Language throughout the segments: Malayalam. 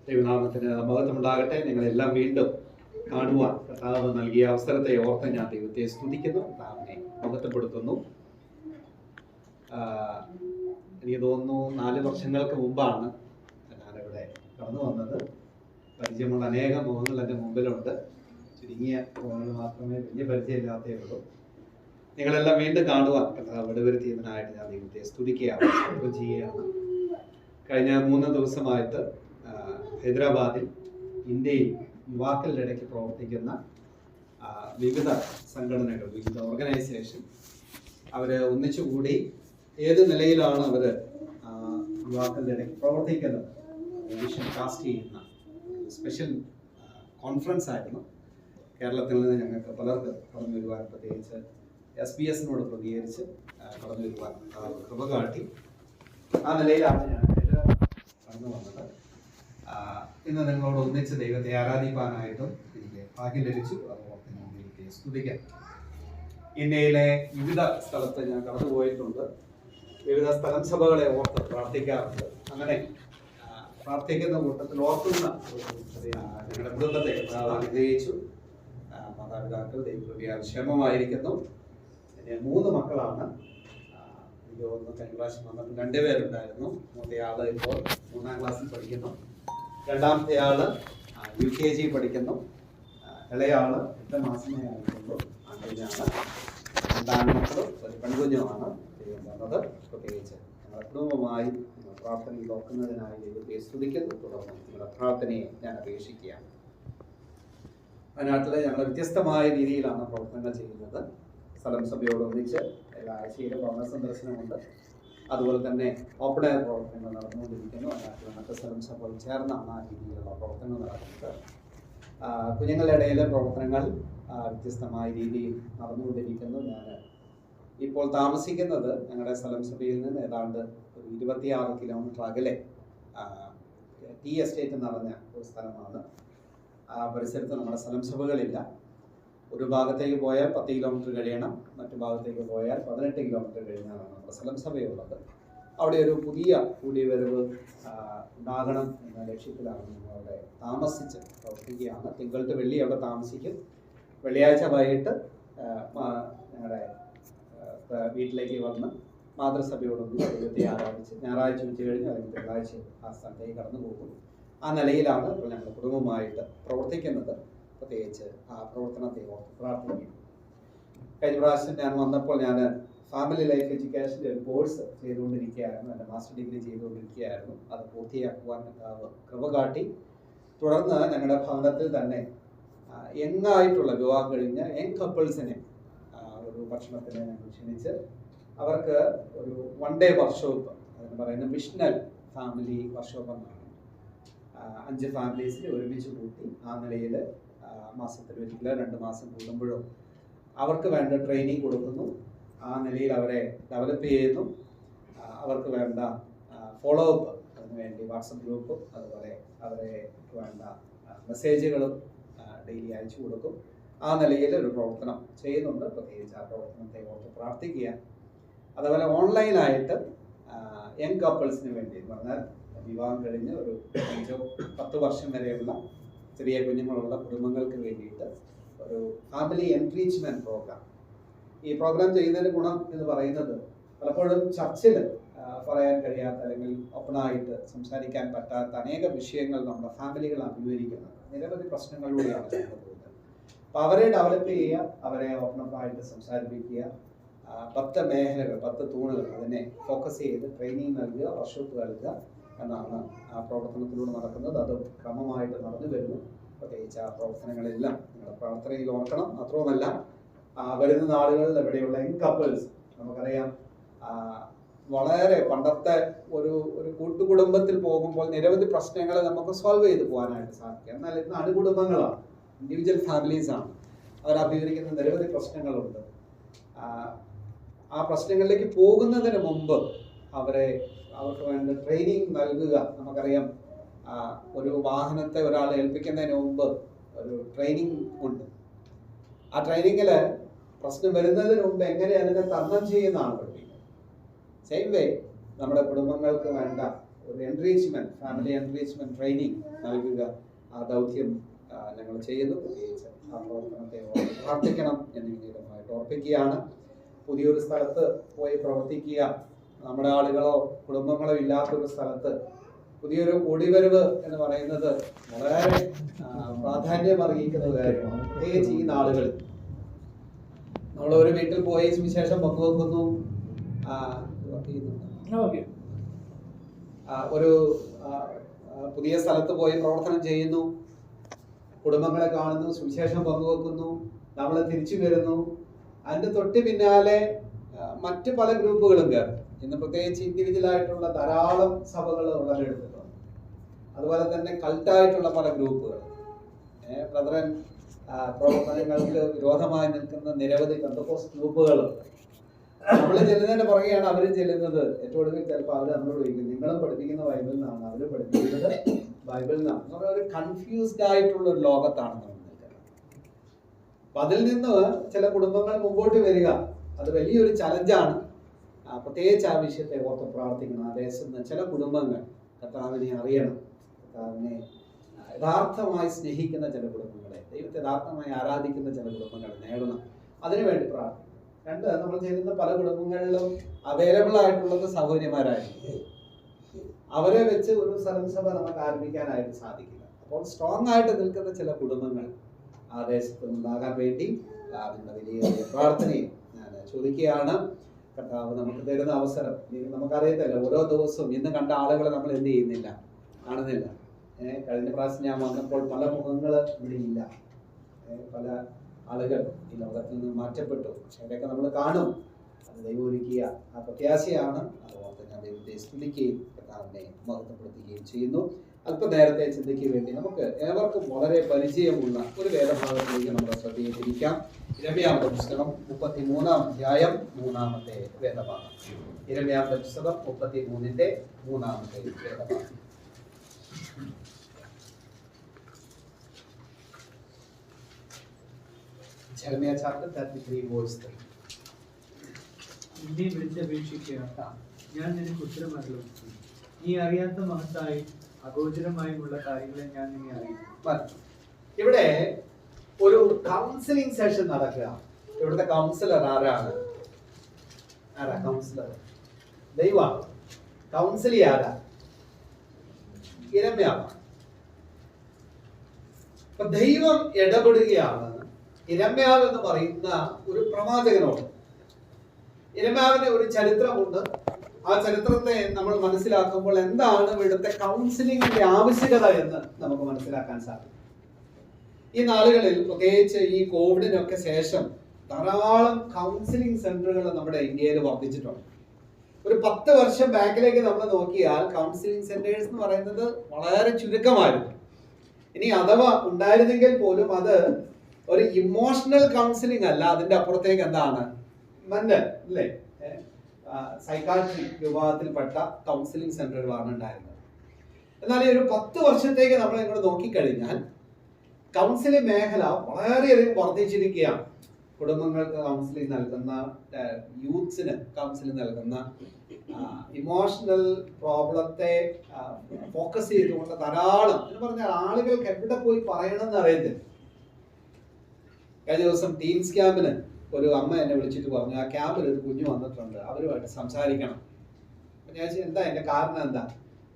ദൈവനാമത്തിന് മഹത്വമുണ്ടാകട്ടെ. നിങ്ങളെല്ലാം വീണ്ടും കാണുവാൻ കർത്താവ് നൽകിയ അവസരത്തെ ഓർത്ത് ഞാൻ ദൈവത്തെ സ്തുതിക്കുന്നു, കർത്താവിനെ മഹത്വപ്പെടുത്തുന്നു. എനിക്ക് തോന്നുന്നു 4 വർഷങ്ങൾക്ക് മുമ്പാണ് ഞാനിവിടെ കടന്നു വന്നത്. പരിചയമുള്ള അനേകം മുഖങ്ങൾ എൻ്റെ മുമ്പിലുണ്ട്. ചുരുങ്ങിയ മുഖങ്ങൾ മാത്രമേ വലിയ പരിചയമില്ലാത്തേ ഉള്ളൂ. നിങ്ങളെല്ലാം വീണ്ടും കാണുവാൻ കർത്താവ് ഇടവരുത്തിയതിനായിട്ട് ഞാൻ ദൈവത്തെ സ്തുതിക്കുകയാണ്, സ്തോത്രം ചെയ്യുകയാണ്. കഴിഞ്ഞ 3 ദിവസമായിട്ട് ഹൈദരാബാദിൽ ഇന്ത്യയിൽ യുവാക്കളുടെ ഇടയ്ക്ക് പ്രവർത്തിക്കുന്ന വിവിധ സംഘടനകൾ, വിവിധ ഓർഗനൈസേഷൻ അവർ ഒന്നിച്ചുകൂടി ഏത് നിലയിലാണ് അവർ യുവാക്കളുടെ ഇടയ്ക്ക് പ്രവർത്തിക്കുന്നത് വിഷൻ കാസ്റ്റ് ചെയ്യുന്ന സ്പെഷ്യൽ കോൺഫറൻസ് ആയിരുന്നു. കേരളത്തിൽ നിന്ന് ഞങ്ങൾക്ക് പലർക്ക് കടന്നു വരുവാൻ, പ്രത്യേകിച്ച് SBS-നോട് പ്രതികരിച്ച് കടന്നു വരുവാൻ കൃപ കാട്ടി. ആ നിലയിലാണ് ഞാൻ കടന്നു വന്നത്. ഇന്ന് നിങ്ങളോട് ഒന്നിച്ച് ദൈവത്തെ ആരാധിക്കാനായിട്ടും എനിക്ക് ഭാഗ്യം ലഭിച്ചു. അതുപോലെ ഞാൻ ദൈവത്തെ സ്തുതിക്കാം. ഇന്ത്യയിലെ വിവിധ സ്ഥലത്ത് ഞാൻ കടന്നുപോയിട്ടുണ്ട്. വിവിധ സ്ഥലം സഭകളെ ഓർത്ത് പ്രാർത്ഥിക്കാറുണ്ട്. അങ്ങനെ പ്രാർത്ഥിക്കുന്ന കൂട്ടത്തിൽ ഓർക്കുന്ന ഞങ്ങളുടെ കുടുംബത്തെ അനുഗ്രഹിച്ചു. മാതാപിതാക്കൾ ദൈവകൃപയാൽ ക്ഷേമമായിരിക്കുന്നു. 3 മക്കളാണ്. എനിക്ക് തോന്നുന്നു കഴിഞ്ഞ പ്രാവശ്യം വന്നപ്പോൾ 2 പേരുണ്ടായിരുന്നു. മൂത്തയാള് ഇപ്പോൾ 3ാം ക്ലാസ്സിൽ പഠിക്കുന്നു. രണ്ടാമത്തെ ആള് UKG പഠിക്കുന്നു. ഇളയാള് 8 മാസമേ ആയിട്ടുള്ളൂ. അങ്ങനെയാണ് 2 മക്കളും ഒരു പെൺകുഞ്ഞുമാണ് ദൈവം തന്നത്. പ്രത്യേകിച്ച് ഞങ്ങളുടെ കുടുംബമായി പ്രാർത്ഥനയിൽ ഓർക്കുന്നതിനായി ദൈവത്തെ സ്തുതിക്കുന്നു. തുടർന്ന് നിങ്ങളുടെ പ്രാർത്ഥനയെ ഞാൻ അപേക്ഷിക്കുകയാണ്. വയനാട്ടിൽ ഞങ്ങൾ വ്യത്യസ്തമായ രീതിയിലാണ് പ്രവർത്തനങ്ങൾ ചെയ്യുന്നത്. സ്ഥലം സഭയോടൊന്നിച്ച് എല്ലാ ആഴ്ചയിലും ഭവന സന്ദർശനമുണ്ട്. അതുപോലെ തന്നെ ഓപ്പൺ എയർ പ്രവർത്തനങ്ങൾ നടന്നുകൊണ്ടിരിക്കുന്നു. മറ്റ് സ്ഥലം സഭകൾ ചേർന്നാണ് ആ രീതിയിലുള്ള പ്രവർത്തനങ്ങൾ നടക്കുന്നത്. കുഞ്ഞുങ്ങളുടെ ഇടയിലെ പ്രവർത്തനങ്ങൾ വ്യത്യസ്തമായ രീതിയിൽ നടന്നുകൊണ്ടിരിക്കുന്നു. ഞാൻ ഇപ്പോൾ താമസിക്കുന്നത് ഞങ്ങളുടെ സ്ഥലം സഭയിൽ നിന്ന് ഏതാണ്ട് ഒരു 26 കിലോമീറ്റർ അകലെ ടീ എസ്റ്റേറ്റ് നിറഞ്ഞ ഒരു സ്ഥലമാണ്. ആ പരിസരത്ത് നമ്മുടെ സ്ഥലം സഭകളില്ല. ഒരു ഭാഗത്തേക്ക് പോയാൽ 10 കിലോമീറ്റർ കഴിയണം, മറ്റു ഭാഗത്തേക്ക് പോയാൽ 18 കിലോമീറ്റർ കഴിഞ്ഞാലാണ് നമ്മുടെ സ്ഥലം സഭയുള്ളത്. അവിടെ ഒരു പുതിയ കൂടിവരവ് ഉണ്ടാകണം എന്ന ലക്ഷ്യത്തിലാണ് ഞങ്ങളവിടെ താമസിച്ച് പ്രവർത്തിക്കുകയാണ്. തിങ്കൾ ടു വെള്ളി അവിടെ താമസിക്കും. വെള്ളിയാഴ്ച വൈകിട്ട് ഞങ്ങളുടെ വീട്ടിലേക്ക് വന്ന് മാതൃസഭയോടൊന്നും ദൈവത്തെ ആരാധിച്ച് ഞായറാഴ്ച ഉച്ച കഴിഞ്ഞ് അല്ലെങ്കിൽ തിങ്കളാഴ്ച ആ സ്ഥലത്തേക്ക് കടന്നു പോകും. ആ നിലയിലാണ് ഇപ്പോൾ ഞങ്ങൾ കുടുംബമായിട്ട് പ്രവർത്തിക്കുന്നത്. പ്രത്യേകിച്ച് ആ പ്രവർത്തനത്തെ ഓർത്ത് പ്രാർത്ഥിക്കും. കഴിഞ്ഞ പ്രാവശ്യം ഞാൻ വന്നപ്പോൾ ഞാൻ ഫാമിലി ലൈഫ് എഡ്യൂക്കേഷൻ്റെ ഒരു കോഴ്സ് ചെയ്തുകൊണ്ടിരിക്കുകയായിരുന്നു. എൻ്റെ മാസ്റ്റർ ഡിഗ്രി ചെയ്തുകൊണ്ടിരിക്കുകയായിരുന്നു. അത് പൂർത്തിയാക്കുവാൻ കൃപ കാട്ടി. തുടർന്ന് ഞങ്ങളുടെ ഭവനത്തിൽ തന്നെ യങ്ങായിട്ടുള്ള വിവാഹം കഴിഞ്ഞ യങ് കപ്പിൾസിനെ ഒരു ഭക്ഷണത്തിന് ഞങ്ങൾ ക്ഷണിച്ച് അവർക്ക് ഒരു 1 ഡേ വർക്ക്ഷോപ്പ്, അതിന് പറയുന്ന മിഷണൽ ഫാമിലി വർക്ക്ഷോപ്പ് എന്നാണ്. 5 ഫാമിലീസിനെ ഒരുമിച്ച് കൂട്ടി ആ നിലയിൽ മാസത്തിൽ ഒരിക്കലോ 2 മാസം കൂടുമ്പോഴും അവർക്ക് വേണ്ട ട്രെയിനിങ് കൊടുക്കുന്നു. ആ നിലയിൽ അവരെ ഡെവലപ്പ് ചെയ്യുന്നു. അവർക്ക് വേണ്ട ഫോളോ അപ്പ്, അതിനുവേണ്ടി വാട്സപ്പ് ഗ്രൂപ്പും അതുപോലെ അവരെ വേണ്ട മെസ്സേജുകളും ഡെയിലി അയച്ചു കൊടുക്കും. ആ നിലയിൽ ഒരു പ്രവർത്തനം ചെയ്യുന്നുണ്ട്. പ്രത്യേകിച്ച് ആ പ്രവർത്തനത്തെ ഓർത്ത് പ്രാർത്ഥിക്കുക. അതുപോലെ ഓൺലൈനായിട്ട് യങ് കപ്പിൾസിന് വേണ്ടി പറഞ്ഞാൽ വിവാഹം കഴിഞ്ഞ് ഒരു 5-10 വർഷം വരെയുള്ള ചെറിയ കുഞ്ഞുങ്ങളുള്ള കുടുംബങ്ങൾക്ക് വേണ്ടിയിട്ട് ഒരു ഫാമിലി എൻട്രീച്ച്മെൻറ്റ് പ്രോഗ്രാം. ഈ പ്രോഗ്രാം ചെയ്യുന്നതിൻ്റെ ഗുണം എന്ന് പറയുന്നത് പലപ്പോഴും ചർച്ചിൽ പറയാൻ കഴിയാത്ത അല്ലെങ്കിൽ ഓപ്പണായിട്ട് സംസാരിക്കാൻ പറ്റാത്ത അനേക വിഷയങ്ങൾ നമ്മുടെ ഫാമിലികൾ അഭിമുഖീകരിക്കുന്നത് നിരവധി പ്രശ്നങ്ങളിലൂടെയാണ് പോകുന്നത്. അപ്പോൾ അവരെ ഡെവലപ്പ് ചെയ്യുക, അവരെ ഓപ്പണപ്പായിട്ട് സംസാരിപ്പിക്കുക. 10 മേഖലകൾ, 10 തൂണുകൾ അതിനെ ഫോക്കസ് ചെയ്ത് ട്രെയിനിങ് നൽകുക, വർക്ക്ഷോപ്പ് നൽകുക എന്നാണ് ആ പ്രവർത്തനത്തിലൂടെ നടക്കുന്നത്. അത് ക്രമമായിട്ട് നടന്നു വരുന്നു. പ്രത്യേകിച്ച് ആ പ്രവർത്തനങ്ങളെല്ലാം നിങ്ങളുടെ പ്രാർത്ഥനയിൽ ഓർക്കണം. മാത്രവുമല്ല വരുന്ന നാളുകളിൽ എവിടെയുള്ള യങ് കപ്പിൾസ്, നമുക്കറിയാം വളരെ പണ്ടത്തെ ഒരു കൂട്ടുകുടുംബത്തിൽ പോകുമ്പോൾ നിരവധി പ്രശ്നങ്ങൾ നമുക്ക് സോൾവ് ചെയ്ത് പോകാനായിട്ട് സാധിക്കും. എന്നാൽ ഇന്ന് അണുകുടുംബങ്ങളാണ്, ഇൻഡിവിജ്വൽ ഫാമിലീസാണ്. അവർ അഭിമുഖീകരിക്കുന്ന നിരവധി പ്രശ്നങ്ങളുണ്ട്. ആ പ്രശ്നങ്ങളിലേക്ക് പോകുന്നതിന് മുമ്പ് അവർക്ക് വേണ്ട ട്രെയിനിങ് നൽകുക. നമുക്കറിയാം ഒരു വാഹനത്തെ ഒരാളെ ഏൽപ്പിക്കുന്നതിന് മുമ്പ് ഒരു ട്രെയിനിങ് ഉണ്ട്. ആ ട്രെയിനിങ്ങിൽ പ്രശ്നം വരുന്നതിന് മുമ്പ് എങ്ങനെ അതിനെ തരണം ചെയ്യുന്നതാണ് പഠിപ്പിക്കുന്നത്. സെയിം വേ നമ്മുടെ കുടുംബങ്ങൾക്ക് വേണ്ട ഒരു എൻറിച്ച്മെന്റ്, ഫാമിലി എൻറിച്ച്മെന്റ് ട്രെയിനിങ് നൽകുക, ആ ദൗത്യം ഞങ്ങൾ ചെയ്യുന്നു. പ്രത്യേകിച്ച് ആ പ്രവർത്തനത്തെ പ്രാർത്ഥിക്കണം എന്ന് വിനീതമായിട്ട് ഓർപ്പിക്കുകയാണ്. പുതിയൊരു സ്ഥലത്ത് പോയി പ്രവർത്തിക്കുക, നമ്മുടെ ആളുകളോ കുടുംബങ്ങളോ ഇല്ലാത്തൊരു സ്ഥലത്ത് പുതിയൊരു കുടിവരവ് എന്ന് പറയുന്നത് വളരെ പ്രാധാന്യം അറിയിക്കുന്ന കാര്യമാണ്. പ്രത്യേകിച്ച് ഈ നാളുകളിൽ നമ്മൾ ഒരു വീട്ടിൽ പോയി സുവിശേഷം പങ്കുവെക്കുന്നു, ഒരു പുതിയ സ്ഥലത്ത് പോയി പ്രവർത്തനം ചെയ്യുന്നു, കുടുംബങ്ങളെ കാണുന്നു, സുവിശേഷം പങ്കുവെക്കുന്നു, നമ്മൾ തിരിച്ചു വരുന്നു. അതിന്റെ തൊട്ട് പിന്നാലെ മറ്റ് പല ഗ്രൂപ്പുകളും കയറും. ഇന്ന് പ്രത്യേകിച്ച് ഇൻഡിവിജ്വൽ ആയിട്ടുള്ള ധാരാളം സഭകൾ ഉടലെടുത്തിട്ടുണ്ട്. അതുപോലെ തന്നെ കൾട്ടായിട്ടുള്ള പല ഗ്രൂപ്പുകൾ, ബ്രദറൻ പ്രവർത്തനങ്ങൾക്ക് വിരോധമായി നിൽക്കുന്ന നിരവധി പെന്തക്കോസ്റ്റ് ഗ്രൂപ്പുകളുണ്ട്. നമ്മൾ ചെല്ലുന്നതിന്റെ പുറകെയാണ് അവരും ചെല്ലുന്നത്. ഏറ്റവും ഒടുവിൽ ചിലപ്പോൾ അവർ നമ്മളോട് ചോദിക്കും, നിങ്ങളും പഠിപ്പിക്കുന്ന ബൈബിളിൽ നിന്നാണ്, അവര് പഠിപ്പിക്കുന്നത് ബൈബിളിൽ നിന്നാണ്. നമ്മൾ ഒരു കൺഫ്യൂസ്ഡ് ആയിട്ടുള്ള ഒരു ലോകത്താണ് നമ്മൾ നിൽക്കുന്നത്. അപ്പൊ അതിൽ നിന്ന് ചില കുടുംബങ്ങൾ മുമ്പോട്ട് വരിക അത് വലിയൊരു ചലഞ്ചാണ്. പ്രത്യേകിച്ച് ആ വിഷയത്തെ ഓർത്ത് പ്രാർത്ഥിക്കണം. ആ ദേശത്ത് ചില കുടുംബങ്ങൾ കർത്താവിനെ അറിയണം, കർത്താവിനെ യഥാർത്ഥമായി സ്നേഹിക്കുന്ന ചില കുടുംബങ്ങളെ, ദൈവത്തെ യഥാർത്ഥമായി ആരാധിക്കുന്ന ചില കുടുംബങ്ങളെ നേടണം. അതിനുവേണ്ടി പ്രാർത്ഥിക്കണം. രണ്ട്, നമ്മൾ ചെയ്യുന്ന പല കുടുംബങ്ങളിലും അവൈലബിൾ ആയിട്ടുള്ളത് സഹോദരിമാരായിരിക്കും. അവരെ വെച്ച് ഒരു സഭ നമുക്ക് ആരംഭിക്കാനായിട്ട് സാധിക്കില്ല. അപ്പോൾ സ്ട്രോങ് ആയിട്ട് നിൽക്കുന്ന ചില കുടുംബങ്ങൾ ആ ദേശത്ത് ഉണ്ടാകാൻ വേണ്ടി അതിൻ്റെ വലിയ പ്രാർത്ഥനയും ഞാൻ ചോദിക്കുകയാണ്. കർത്താവ് നമുക്ക് തരുന്ന അവസരം നമുക്കറിയത്തില്ല. ഓരോ ദിവസവും ഇന്ന് കണ്ട ആളുകളെ നമ്മൾ എന്ത് ചെയ്യുന്നില്ല, കാണുന്നില്ല. കഴിഞ്ഞ പ്രാവശ്യം ഞാൻ വന്നപ്പോൾ പല മുഖങ്ങൾ ഇവിടെ ഇല്ല, പല ആളുകൾ ഈ ലോകത്തിൽ നിന്ന് മാറ്റപ്പെട്ടു. പക്ഷെ അവരെയൊക്കെ നമ്മൾ കാണും. അത് ദൈവം ഒരുക്കിയ ആ പ്രത്യാശയാണ്. അതുപോലെ ഞാൻ ദൈവത്തെ സ്തുതിക്കുകയും കർത്താവിനെ മഹത്വപ്പെടുത്തുകയും ചെയ്യുന്നു. അല്പനേരത്തെ ചിന്തയ്ക്ക് വേണ്ടി നമുക്ക് ഏവർക്കും വളരെ പരിചയമുള്ള ഒരു വേദഭാഗത്തിലേക്ക് നമ്മുടെ ശ്രദ്ധയെ തിരിക്കാം. ഇരമ്യാവിന്റെ പുസ്തകം 33-ാം അധ്യായം 3-ാമത്തെ വേദഭാഗം. ഇരമ്യാവിന്റെ പുസ്തകം 33-ന്റെ 3-ാമത്തെ വേദഭാഗം. Jeremiah chapter 33 verse 3. നിന്നെ വിളിച്ചപേക്ഷിക്കുക, ഞാൻ നിനക്ക് ഉത്തരമരുളും. നീ അറിയാത്ത മഹത്തായി അഗോചരമായുമുള്ള കാര്യങ്ങളെ ഞാൻ നിന്നെ അറിയിക്കും. ഇവിടെ ഒരു കൗൺസിലിംഗ് സെഷൻ നടക്കുക. ഇവിടുത്തെ കൗൺസിലർ ആരാണ്? കൗൺസിലർ ദൈവമാണ്. കൗൺസിലി ആരാ? ഇരമ്യാവാണ്. അപ്പൊ ദൈവം ഇടപെടുകയാണ് ഇരമ്യാവ് എന്ന് പറയുന്ന ഒരു പ്രവാചകനോട്. ഇരമ്യാവിന് ഒരു ചരിത്രമുണ്ട്. ആ ചരിത്രത്തെ നമ്മൾ മനസ്സിലാക്കുമ്പോൾ എന്താണ് ഇവിടുത്തെ കൗൺസിലിംഗിന്റെ ആവശ്യകത എന്ന് നമുക്ക് മനസ്സിലാക്കാൻ സാധിക്കും. ഈ നാളുകളിൽ പ്രത്യേകിച്ച് ഈ കോവിഡിനൊക്കെ ശേഷം ധാരാളം കൗൺസിലിംഗ് സെന്ററുകൾ നമ്മുടെ ഇന്ത്യയിൽ വർദ്ധിച്ചിട്ടുണ്ട്. ഒരു 10 വർഷം ബാക്കിലേക്ക് നമ്മൾ നോക്കിയാൽ കൗൺസിലിംഗ് സെന്റേഴ്സ് എന്ന് പറയുന്നത് വളരെ ചുരുക്കമായിരുന്നു. ഇനി അഥവാ ഉണ്ടായിരുന്നെങ്കിൽ പോലും അത് ഒരു ഇമോഷണൽ കൗൺസിലിംഗ് അല്ല, അതിന്റെ അപ്പുറത്തേക്ക് എന്താണ്, മെന്റൽ അല്ലേ, സൈക്കാട്രിക് വിഭാഗത്തിൽപ്പെട്ട കൗൺസിലിംഗ് സെന്ററുകളാണ് ഉണ്ടായിരുന്നത്. എന്നാൽ ഈ ഒരു 10 വർഷത്തേക്ക് നമ്മൾ ഇങ്ങോട്ട് നോക്കിക്കഴിഞ്ഞാൽ കൗൺസിലിംഗ് മേഖല വളരെയധികം വർദ്ധിച്ചിരിക്കുകയാണ്. കുടുംബങ്ങൾക്ക് കൗൺസിലിംഗ് നൽകുന്ന, യൂത്ത്സിന് കൗൺസിലിംഗ് നൽകുന്ന, ഇമോഷണൽ പ്രോബ്ലത്തെ ഫോക്കസ് ചെയ്തുകൊണ്ട് ധാരാളം എന്ന് പറഞ്ഞാൽ ആളുകൾക്ക് എവിടെ പോയി പറയണമെന്ന് അറിയത്തില്ല. കഴിഞ്ഞ ദിവസം ടീംസ് ക്യാമ്പിന് ഒരു അമ്മ എന്നെ വിളിച്ചിട്ട് പറഞ്ഞു, ആ ക്യാമ്പിൽ ഒരു കുഞ്ഞു വന്നിട്ടുണ്ട്, അവരുമായിട്ട് സംസാരിക്കണം. അപ്പൊ ഞാൻ എന്താ എന്റെ കാരണം എന്താ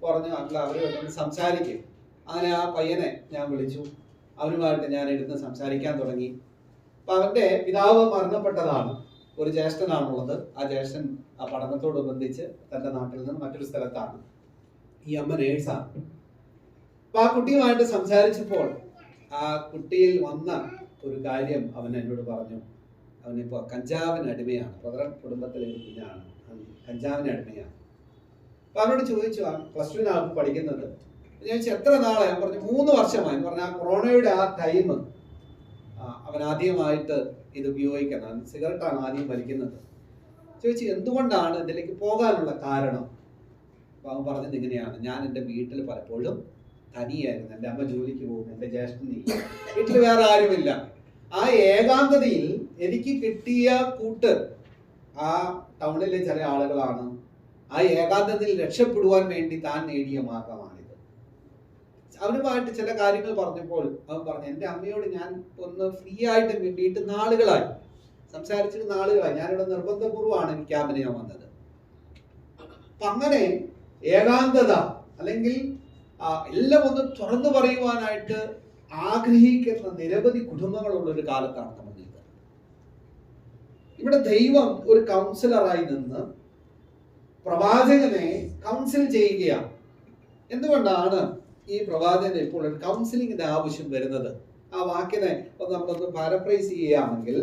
പറഞ്ഞു, അല്ല അവരുമായിട്ട് സംസാരിക്കും. അങ്ങനെ ആ പയ്യനെ ഞാൻ വിളിച്ചു, അവരുമായിട്ട് ഞാൻ എടുത്ത് സംസാരിക്കാൻ തുടങ്ങി. അപ്പൊ അവന്റെ പിതാവ് മരണപ്പെട്ടതാണ്, ഒരു ജ്യേഷ്ഠനാണുള്ളത്. ആ ജ്യേഷ്ഠൻ ആ പഠനത്തോടനുബന്ധിച്ച് തന്റെ നാട്ടിൽ നിന്ന് മറ്റൊരു സ്ഥലത്താണ്. ഈ അമ്മ നേഴ്സാണ്. അപ്പൊ ആ കുട്ടിയുമായിട്ട് സംസാരിച്ചപ്പോൾ ആ കുട്ടിയിൽ വന്ന ഒരു കാര്യം അവൻ എന്നോട് പറഞ്ഞു. അവനിപ്പോ കഞ്ചാവിന് അടിമയാണ്. പ്രധാന കുടുംബത്തിലെ ഒരു കുഞ്ഞാണ്, കഞ്ചാവിന് അടിമയാണ്. അപ്പൊ അവനോട് ചോദിച്ചു, +2 പഠിക്കുന്നത്. ഞാൻ ചോദിച്ചു എത്ര നാളായി? ഞാൻ പറഞ്ഞു 3 വർഷമായി. പറഞ്ഞ ആ കൊറോണയുടെ ആ ടൈം അവൻ ആദ്യമായിട്ട് ഇത് ഉപയോഗിക്കണം, സിഗരറ്റാണ് ആദ്യം വലിക്കുന്നത്. ചോദിച്ചു എന്തുകൊണ്ടാണ് ഇതിലേക്ക് പോകാനുള്ള കാരണം? അപ്പൊ അവൻ പറഞ്ഞത് ഇങ്ങനെയാണ്, ഞാൻ എൻ്റെ വീട്ടിൽ പലപ്പോഴും തനിയായിരുന്നു. എൻ്റെ അമ്മ ജോലിക്ക് പോകും, എൻ്റെ ജ്യേഷ്ഠനില്ല, വീട്ടിൽ വേറെ ആരുമില്ല. ആ ഏകാന്തതയിൽ എനിക്ക് കിട്ടിയ കൂട്ട് ആ ടൗണിലെ ചില ആളുകളാണ്. ആ ഏകാന്തത്തിൽ രക്ഷപ്പെടുവാൻ വേണ്ടി താൻ നേടിയ മാർഗമാണിത്. അവനുമായിട്ട് ചില കാര്യങ്ങൾ പറഞ്ഞപ്പോൾ അവൻ പറഞ്ഞു, എൻ്റെ അമ്മയോട് ഞാൻ ഒന്ന് ഫ്രീ ആയിട്ട് വേണ്ടിയിട്ട് നാളുകളായി സംസാരിച്ചിട്ട് നാളുകളായി. ഞാനിവിടെ നിർബന്ധപൂർവ്വമാണ് ഈ ക്യാമ്പിന് ഞാൻ വന്നത്. അപ്പൊ അങ്ങനെ ഏകാന്തത അല്ലെങ്കിൽ എല്ലാം ഒന്ന് തുറന്നു പറയുവാനായിട്ട് ആഗ്രഹിക്കുന്ന നിരവധി കുടുംബങ്ങളുള്ള ഒരു കാലത്താണ് നമ്മൾ നിൽക്കുന്നത്. ഇവിടെ ദൈവം ഒരു കൗൺസിലറായി നിന്ന് പ്രവാചകനെ കൗൺസിൽ ചെയ്യുകയാണ്. എന്തുകൊണ്ടാണ് ഈ പ്രവാചകന് ഇപ്പോൾ ഒരു കൗൺസിലിങ്ങിന്റെ ആവശ്യം വരുന്നത്? ആ വാക്കിനെ നമ്മളൊന്ന് പാരഫ്രൈസ് ചെയ്യുകയാണെങ്കിൽ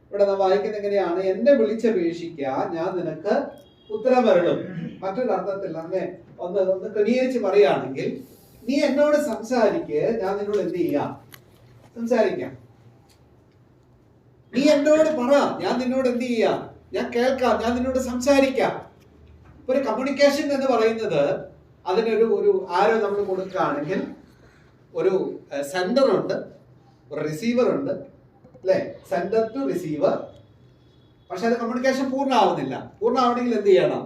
ഇവിടെ നാം വായിക്കുന്നത് എങ്ങനെയാണ്? എന്നെ വിളിച്ചപേക്ഷിക്കുക, ഞാൻ നിനക്ക് ഉത്തരമരുളും. മറ്റൊരർത്ഥത്തിൽ നമ്മെ ഒന്ന് ക്രമീകരിച്ച് പറയുകയാണെങ്കിൽ, നീ എന്നോട് സംസാരിക്ക്, ഞാൻ നിന്നോട് എന്ത് ചെയ്യാം? സംസാരിക്കാം. നീ എന്നോട് പറ, ഞാൻ നിന്നോട് എന്ത് ചെയ്യാം? ഞാൻ കേൾക്കാം, ഞാൻ നിന്നോട് സംസാരിക്കാം. ഒരു കമ്മ്യൂണിക്കേഷൻ എന്ന് പറയുന്നത് അതിനൊരു ആരോ നമ്മൾ കൊടുക്കുകയാണെങ്കിൽ ഒരു സെൻഡർ ഉണ്ട്, ഒരു റിസീവർ ഉണ്ട്, അല്ലെ? Sender to receiver. പക്ഷെ അത് കമ്മ്യൂണിക്കേഷൻ പൂർണ്ണമാവുന്നില്ല. പൂർണ്ണമാവണമെങ്കിൽ എന്ത് ചെയ്യണം?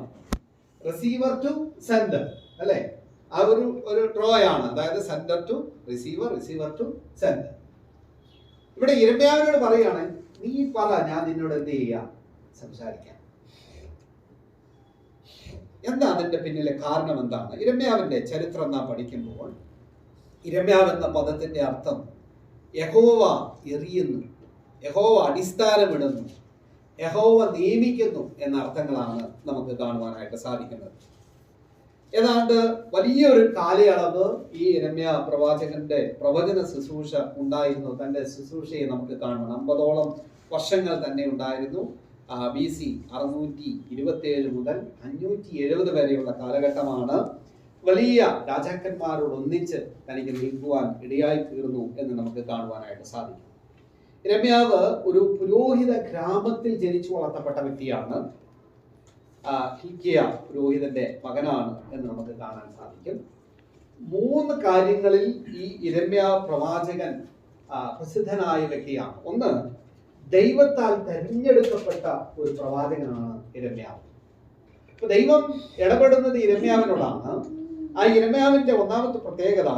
റിസീവർ ടു സെൻഡർ, അല്ലെ? ആ ഒരു ഡ്രോ ആണ്. അതായത് sender to receiver, receiver to sender. ഇവിടെ യിരെമ്യാവിനോട് പറയുകയാണ്, നീ പറ, ഞാൻ നിന്നോട് എന്ത് ചെയ്യാം? സംസാരിക്കാം. എന്താ അതിന്റെ പിന്നിലെ കാരണം? എന്താണ്? യിരെമ്യാവിന്റെ ചരിത്രം നാം പഠിക്കുമ്പോൾ യിരെമ്യാവ് എന്ന പദത്തിന്റെ അർത്ഥം യഹോവ എറിയുന്നു, യഹോവ അടിസ്ഥാനമിടുന്നു, യഹോവ നിയമിക്കുന്നു എന്ന അർത്ഥങ്ങളാണ് നമുക്ക് കാണുവാനായിട്ട് സാധിക്കുന്നത്. ഏതാണ്ട് വലിയൊരു കാലയളവ് ഈ യിരെമ്യാ പ്രവാചകന്റെ പ്രവചന ശുശ്രൂഷ ഉണ്ടായിരുന്നു. തന്റെ ശുശ്രൂഷയെ നമുക്ക് കാണണം. 50ഓളം വർഷങ്ങൾ തന്നെ ഉണ്ടായിരുന്നു. BC 627 മുതൽ 570 വരെയുള്ള കാലഘട്ടമാണ്. വലിയ രാജാക്കന്മാരോട് ഒന്നിച്ച് തനിക്ക് നിൽക്കുവാൻ ഇടയായി തീർന്നു എന്ന് നമുക്ക് കാണുവാനായിട്ട് സാധിക്കും. യിരെമ്യാവ് ഒരു പുരോഹിത ഗ്രാമത്തിൽ ജനിച്ചു വളർത്തപ്പെട്ട വ്യക്തിയാണ്. ഹില്ക്കിയ പുരോഹിതന്റെ മകനാണ് എന്ന് നമുക്ക് കാണാൻ സാധിക്കും. 3 കാര്യങ്ങളിൽ ഈ യിരെമ്യാ പ്രവാചകൻ പ്രസിദ്ധനായ വ്യക്തിയാണ്. ഒന്ന്, ദൈവത്താൽ തെരഞ്ഞെടുക്കപ്പെട്ട ഒരു പ്രവാചകനാണ് യിരെമ്യാവ്. അപ്പൊ ദൈവം ഇടപെടുന്നത് യിരെമ്യാവിനോടാണ്. ആ യിരെമ്യാവിന്റെ ഒന്നാമത്തെ പ്രത്യേകത,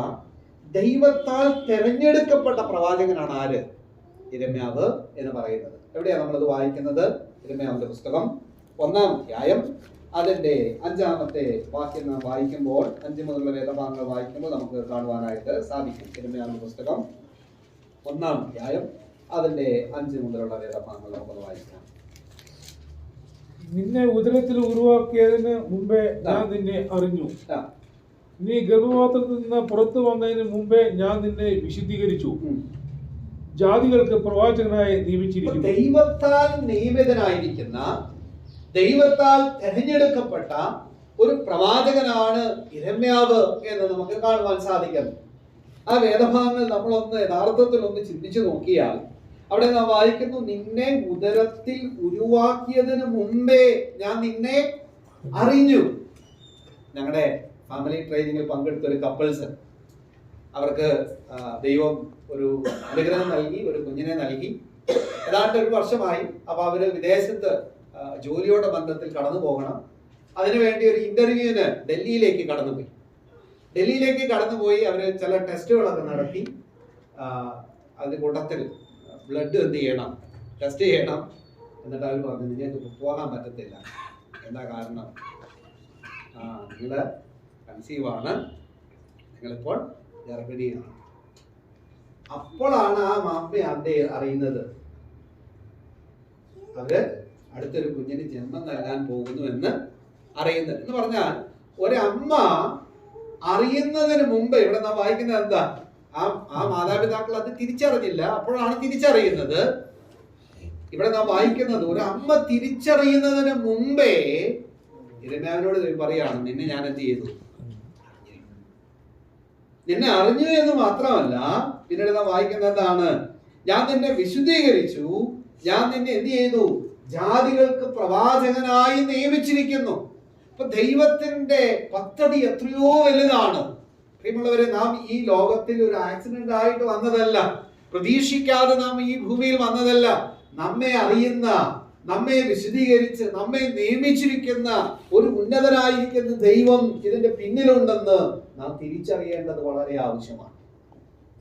ദൈവത്താൽ തെരഞ്ഞെടുക്കപ്പെട്ട പ്രവാചകനാണ് ആര്? യിരെമ്യാവ് എന്ന് പറയുന്നത്. എവിടെയാണ് നമ്മളത് വായിക്കുന്നത്? യിരെമ്യാവിന്റെ പുസ്തകം 1-ാം അധ്യായം അതിന്റെ 5-ാമത്തെ വാക്യം നാം വായിക്കുമ്പോൾ, 5 മുതലുള്ള വേദഭാഗങ്ങൾ വായിക്കുമ്പോൾ നമുക്ക് കാണുവാനായിട്ട് സാധിക്കും. യിരെമ്യാവിന്റെ പുസ്തകം 1-ാം അധ്യായം അതിന്റെ 5 മുതലുള്ള വേദഭാഗങ്ങൾ നമുക്ക് വായിക്കാം. നിന്നെ ഉദരത്തിൽ ഉരുവാക്കിയതിന് മുമ്പേ ഞാൻ നിന്നെ അറിഞ്ഞു. നീ ഗർഭപാത്രത്തിൽ നിന്ന് പുറത്തു വന്നതിന് മുമ്പേ ഞാൻ നിന്നെ വിശുദ്ധീകരിച്ചു. ജാതികൾക്ക് പ്രവാചകനായി നിയമിച്ചിരിക്കുന്നു. ദൈവത്താൽ നിയമിതനായിരിക്കുന്ന, ദൈവത്താൽ തെരഞ്ഞെടുക്കപ്പെട്ട ഒരു പ്രവാചകനാണ് യിരെമ്യാവ് എന്ന് നമുക്ക് കാണുവാൻ സാധിക്കുന്നു. ആ വേദഭാഗങ്ങൾ നമ്മളൊന്ന് യഥാർത്ഥത്തിൽ ഒന്ന് ചിന്തിച്ചു നോക്കിയാൽ അവിടെ നാം വായിക്കുന്നു, നിന്നെ ഉദരത്തിൽ ഉരുവാക്കിയതിന് മുമ്പേ ഞാൻ നിന്നെ അറിഞ്ഞു. ഞങ്ങളുടെ ഫാമിലി ട്രെയിനിങ്ങിൽ പങ്കെടുത്ത ഒരു കപ്പിൾസ്, അവർക്ക് ദൈവം ഒരു അനുഗ്രഹം നൽകി, ഒരു കുഞ്ഞിനെ നൽകി. ഏതാണ്ട് 1 വർഷമായി. അപ്പൊ അവര് വിദേശത്ത് ജോലിയോടെ ബന്ധത്തിൽ കടന്നു പോകണം. അതിനുവേണ്ടി ഒരു ഇന്റർവ്യൂവിന് ഡൽഹിയിലേക്ക് കടന്നുപോയി. അവര് ചില ടെസ്റ്റുകളൊക്കെ നടത്തി. അതിന്റെ കൂട്ടത്തിൽ ബ്ലഡ് എന്ത് ചെയ്യണം? ടെസ്റ്റ് ചെയ്യണം. എന്നിട്ട് അവർ പറഞ്ഞു, നിങ്ങൾക്ക് പോകാൻ പറ്റത്തില്ല. എന്താ കാരണം? നിങ്ങള് കൺസീവാണ്, നിങ്ങളിപ്പോൾ ഗർഭിണിയാണ്. അപ്പോഴാണ് ആ മാപ്പ അറിയുന്നത് അവര് അടുത്തൊരു കുഞ്ഞിന് ജന്മം നൽകാൻ പോകുന്നു എന്ന് അറിയുന്നത്. എന്ന് പറഞ്ഞാൽ ഒരമ്മ അറിയുന്നതിന് മുമ്പ്, ഇവിടെ നാം വായിക്കുന്നത് എന്താ? ആ മാതാപിതാക്കൾ അത് തിരിച്ചറിഞ്ഞില്ല. അപ്പോഴാണ് തിരിച്ചറിയുന്നത്. ഇവിടെ നാം വായിക്കുന്നത്, ഒരു അമ്മ തിരിച്ചറിയുന്നതിന് മുമ്പേ യിരെമ്യാവിനോട് പറയാണ്, നിന്നെ ഞാൻ എന്ത് ചെയ്തു? നിന്നെ അറിഞ്ഞു എന്ന് മാത്രമല്ല, പിന്നീട് നാം വായിക്കുന്നത് എന്താണ്? ഞാൻ നിന്നെ വിശുദ്ധീകരിച്ചു, ഞാൻ നിന്നെ എന്ത് ചെയ്തു? ജാതികൾക്ക് പ്രവാചകനായി നിയമിച്ചിരിക്കുന്നു. അപ്പൊ ദൈവത്തിന്റെ പദ്ധതി എത്രയോ വലുതാണ്. പ്രിയമുള്ളവരെ, നാം ഈ ലോകത്തിൽ ഒരു ആക്സിഡന്റ് ആയിട്ട് വന്നതല്ല, പ്രതീക്ഷിക്കാതെ നാം ഈ ഭൂമിയിൽ വന്നതല്ല. നമ്മെ അറിയുന്ന, നമ്മെ വിശദീകരിച്ച് നമ്മെ നിയമിച്ചിരിക്കുന്ന ഒരു ഉന്നതനായിരിക്കുന്ന ദൈവം ഇതിന്റെ പിന്നിലുണ്ടെന്ന് നാം തിരിച്ചറിയേണ്ടത് വളരെ ആവശ്യമാണ്.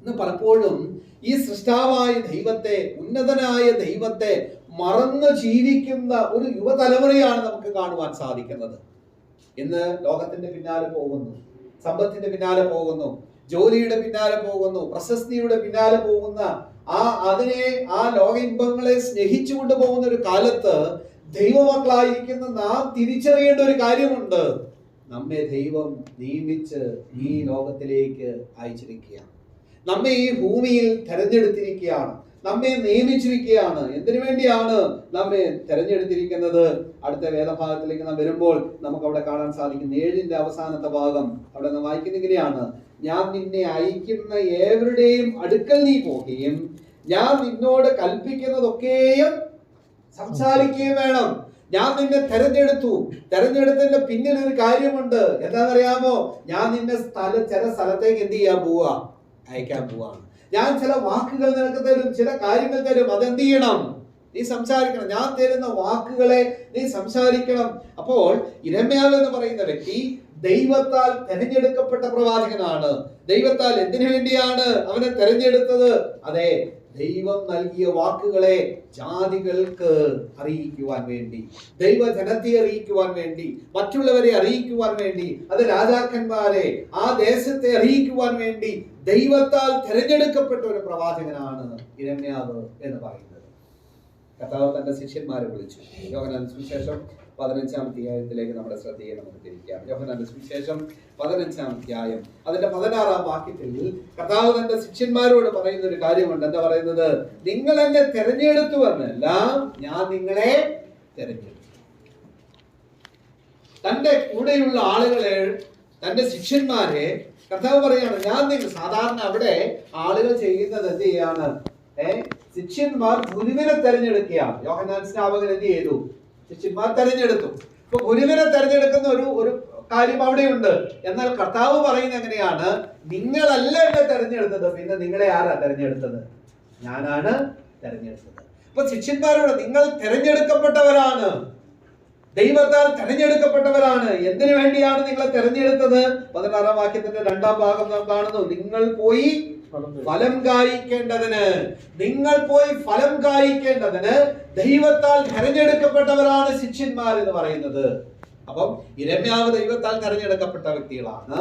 ഇന്ന് പലപ്പോഴും ഈ സൃഷ്ടാവായ ദൈവത്തെ, ഉന്നതനായ ദൈവത്തെ മറന്നു ജീവിക്കുന്ന ഒരു യുവതലമുറയാണ് നമുക്ക് കാണുവാൻ സാധിക്കുന്നത്. ഇന്ന് ലോകത്തിന്റെ പിന്നാലെ പോകുന്നു, സമ്പത്തിന്റെ പിന്നാലെ പോകുന്നു, ജോലിയുടെ പിന്നാലെ പോകുന്നു, പ്രശസ്തിയുടെ പിന്നാലെ പോകുന്ന ആ ലോക ഇമ്പങ്ങളെ സ്നേഹിച്ചുകൊണ്ട് പോകുന്ന ഒരു കാലത്ത് ദൈവമക്കളായിരിക്കുന്ന നാം തിരിച്ചറിയേണ്ട ഒരു കാര്യമുണ്ട്. നമ്മെ ദൈവം നിയമിച്ച് ഈ ലോകത്തിലേക്ക് അയച്ചിരിക്കുകയാണ്. നമ്മെ ഈ ഭൂമിയിൽ തെരഞ്ഞെടുത്തിരിക്കുകയാണ്, നമ്മെ നിയമിച്ചിരിക്കുകയാണ്. എന്തിനു വേണ്ടിയാണ് നമ്മെ തെരഞ്ഞെടുത്തിരിക്കുന്നത്? അടുത്ത വേദഭാഗത്തിലേക്ക് നാം വരുമ്പോൾ നമുക്ക് അവിടെ കാണാൻ സാധിക്കും. 7ന്റെ അവസാനത്തെ ഭാഗം അവിടെ നാം വായിക്കുന്ന ഇങ്ങനെയാണ്: ഞാൻ നിന്നെ അയക്കുന്ന ഏവരുടെയും അടുക്കൽ നീ പോകുകയും ഞാൻ നിന്നോട് കൽപ്പിക്കുന്നതൊക്കെയും സംസാരിക്കുകയും വേണം. ഞാൻ നിന്നെ തെരഞ്ഞെടുത്തതിന്റെ പിന്നിൽ ഒരു കാര്യമുണ്ട്. എന്താണെന്നറിയാമോ? ഞാൻ നിന്നെ ചില സ്ഥലത്തേക്ക് എന്ത് ചെയ്യാൻ പോവാ? അയക്കാൻ പോവാണ്. ഞാൻ ചില വാക്കുകൾ നിനക്ക് തരും, ചില കാര്യങ്ങൾ തരും. അതെന്ത് ചെയ്യണം? നീ സംസാരിക്കണം. ഞാൻ തരുന്ന വാക്കുകളെ നീ സംസാരിക്കണം. അപ്പോൾ യിരെമ്യാവ് എന്ന് പറയുന്ന വ്യക്തി ദൈവത്താൽ തെരഞ്ഞെടുക്കപ്പെട്ട പ്രവാചകനാണ്. ദൈവത്താൽ എന്തിനു വേണ്ടിയാണ് അവനെ തെരഞ്ഞെടുത്തത്? അതെ, ദൈവം നൽകിയ വാക്കുകളെ ജാതികൾക്ക് അറിയിക്കുവാൻ വേണ്ടി, ദൈവജനത്തെ അറിയിക്കുവാൻ വേണ്ടി, മറ്റുള്ളവരെ അറിയിക്കുവാൻ വേണ്ടി, അത് രാജാക്കന്മാരെ, ആ ദേശത്തെ അറിയിക്കുവാൻ വേണ്ടി ദൈവത്താൽ തിരഞ്ഞെടുക്കപ്പെട്ട ഒരു പ്രവാചകനാണ് യിരെമ്യാവ് എന്ന് പറയുന്നത്. കർത്താവ് തന്റെ ശിഷ്യന്മാരെ വിളിച്ചു. യോഹന്നാന്റെ സുവിശേഷം 15-ാം അധ്യായത്തിലേക്ക് നമ്മുടെ ശ്രദ്ധയെ നമുക്ക് തിരിക്കാം. യോഹന്നാന്റെ സുവിശേഷം 15-ാം അധ്യായം അതിന്റെ 16-ാം വാക്യത്തിൽ കർത്താവ് തന്റെ ശിഷ്യന്മാരോട് പറയുന്ന ഒരു കാര്യമുണ്ട്. എന്താ പറയുന്നത്? നിങ്ങൾ എന്നെ തെരഞ്ഞെടുത്തു എന്നല്ല, ഞാൻ നിങ്ങളെ തെരഞ്ഞെടുത്തു. തന്റെ കൂടെയുള്ള ആളുകളെ, തന്റെ ശിഷ്യന്മാരെ കർത്താവ് പറയാണ്, ഞാൻ നിങ്ങൾ. സാധാരണ അവിടെ ആളുകൾ ചെയ്യുന്നത് എന്ത് ചെയ്യാണ്? ശിഷ്യന്മാർ ഗുരുവിനെ തെരഞ്ഞെടുക്കുകയാണ്. യോഹന്നാൻ സ്നാപകൻ എന്ത് ചെയ്തു? ശിഷ്യന്മാർ തെരഞ്ഞെടുത്തു. ഇപ്പൊ ഗുരുവിനെ തെരഞ്ഞെടുക്കുന്ന ഒരു കാര്യം അവിടെയുണ്ട്. എന്നാൽ കർത്താവ് പറയുന്നത് എങ്ങനെയാണ്? നിങ്ങളല്ല എന്നെ തെരഞ്ഞെടുത്തത്, പിന്നെ നിങ്ങളെ ആരാ തെരഞ്ഞെടുത്തത്? ഞാനാണ് തെരഞ്ഞെടുത്തത്. അപ്പൊ ശിഷ്യന്മാരോട്, നിങ്ങൾ തെരഞ്ഞെടുക്കപ്പെട്ടവരാണ്, ദൈവത്താൽ തെരഞ്ഞെടുക്കപ്പെട്ടവരാണ്. എന്തിനു വേണ്ടിയാണ് നിങ്ങളെ തെരഞ്ഞെടുത്തത്? 16-ാം വാക്യത്തിന്റെ 2-ാം ഭാഗം നാം കാണുന്നു. നിങ്ങൾ പോയി ഫലം കായ്ക്കേണ്ടതിന്, നിങ്ങൾ പോയി ഫലം കായ്ക്കേണ്ടതിന് ദൈവത്താൽ തെരഞ്ഞെടുക്കപ്പെട്ടവരാണ് ശിഷ്യന്മാർ എന്ന് പറയുന്നത്. അപ്പം യിരെമ്യാവ് ദൈവത്താൽ തെരഞ്ഞെടുക്കപ്പെട്ട വ്യക്തികളാണ്,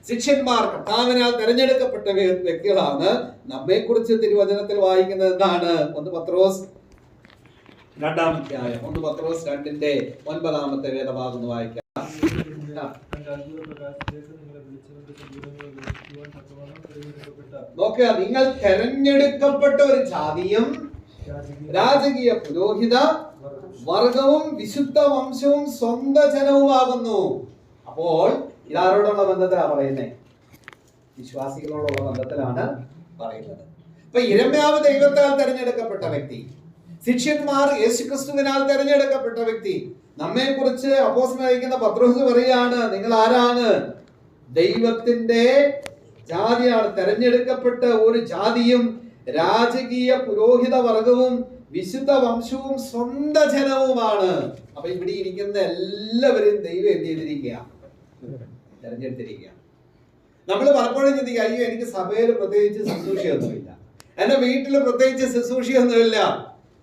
ശിഷ്യന്മാർ കർത്താവിനാൽ തെരഞ്ഞെടുക്കപ്പെട്ട വ്യക്തികളാണ്. നമ്മെ കുറിച്ച് തിരുവചനത്തിൽ വായിക്കുന്നത് എന്താണ്? 1 പത്രോസ് 2-ാം അധ്യായം 1 പത്രോസ് 2-ന്റെ 9-ാമത്തെ വേദഭാഗം വായിക്കാം. നോക്കുക, നിങ്ങൾ തെരഞ്ഞെടുക്കപ്പെട്ട ഒരു ജാതിയും രാജകീയ പുരോഹിത വർഗവും വിശുദ്ധ വംശവും സ്വന്തം ജനവുമാകുന്നു. അപ്പോൾ ഇതാരോടുള്ള ബന്ധത്തിലാണ് പറയുന്നത്? വിശ്വാസികളോടുള്ള ബന്ധത്തിലാണ് പറയുന്നത്. ഇപ്പൊ യിരെമ്യാവ് ദൈവത്താൽ തെരഞ്ഞെടുക്കപ്പെട്ട വ്യക്തി, ശിഷ്യന്മാർ യേശുക്രിസ്തുവിനാൽ തെരഞ്ഞെടുക്കപ്പെട്ട വ്യക്തി. നമ്മെ കുറിച്ച് അപ്പോസ്തലനായിരിക്കുന്ന പത്രോസ് പറയാണ്, നിങ്ങൾ ആരാണ്? ദൈവത്തിന്റെ ജാതിയാണ്, തെരഞ്ഞെടുക്കപ്പെട്ട ഒരു ജാതിയും രാജകീയ പുരോഹിത വർഗവും വിശുദ്ധ വംശവും സ്വന്തം ജനവുമാണ്. അപ്പൊ ഇവിടെ ഇരിക്കുന്ന എല്ലാവരും ദൈവം എന്ത് ചെയ്തിരിക്കുക? തെരഞ്ഞെടുത്തിരിക്കുക. നമ്മൾ പലപ്പോഴും ചിന്തിക്കുക, അയ്യോ എനിക്ക് സഭയിൽ പ്രത്യേകിച്ച് ശുശ്രൂഷയൊന്നുമില്ല, എന്റെ വീട്ടിൽ പ്രത്യേകിച്ച് ശുശ്രൂഷയൊന്നുമില്ല,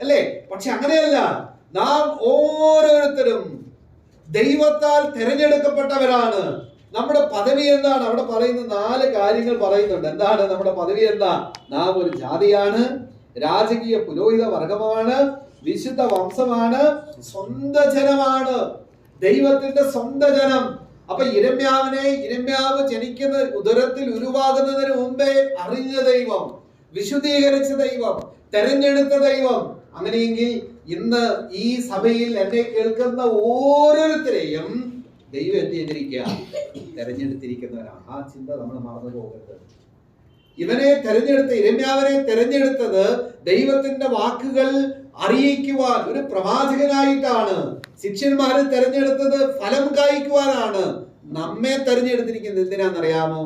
അല്ലേ? പക്ഷെ അങ്ങനെയല്ല. നാം ഓരോരുത്തരും ദൈവത്താൽ തിരഞ്ഞെടുക്കപ്പെട്ടവരാണ്. നമ്മുടെ പദവി എന്താണ്? അവിടെ പറയുന്ന 4 കാര്യങ്ങൾ പറയുന്നുണ്ട്. എന്താണ് നമ്മുടെ പദവി? എന്താ? നാം ഒരു ജാതിയാണ്, രാജകീയ പുരോഹിത വർഗമാണ്, വിശുദ്ധ വംശമാണ്, സ്വന്തം ജനമാണ്, ദൈവത്തിന്റെ സ്വന്തം ജനം. അപ്പൊ യിരെമ്യാവ് ജനിക്കുന്ന ഉദരത്തിൽ ഉരുവാകുന്നതിന് മുമ്പേ അറിഞ്ഞ ദൈവം, വിശുദ്ധീകരിച്ച ദൈവം, തെരഞ്ഞെടുത്ത ദൈവം. അങ്ങനെയെങ്കിൽ ഇന്ന് ഈ സഭയിൽ എന്നെ കേൾക്കുന്ന ഓരോരുത്തരെയും ദൈവം എന്ത് ചെയ്തിരിക്കുക? തെരഞ്ഞെടുത്തിരിക്കുന്നവരാണ്. ആ ചിന്ത നമ്മൾ മറന്നു പോകരുത്. യിരെമ്യാവിനെ തെരഞ്ഞെടുത്തത് ദൈവത്തിന്റെ വാക്കുകൾ അറിയിക്കുവാൻ, ഒരു പ്രവാചകനായിട്ടാണ്. ശിഷ്യന്മാരെ തെരഞ്ഞെടുത്തത് ഫലം കായ്ക്കുവാനാണ്. നമ്മെ തെരഞ്ഞെടുത്തിരിക്കുന്നത് എന്തിനാണെന്നറിയാമോ?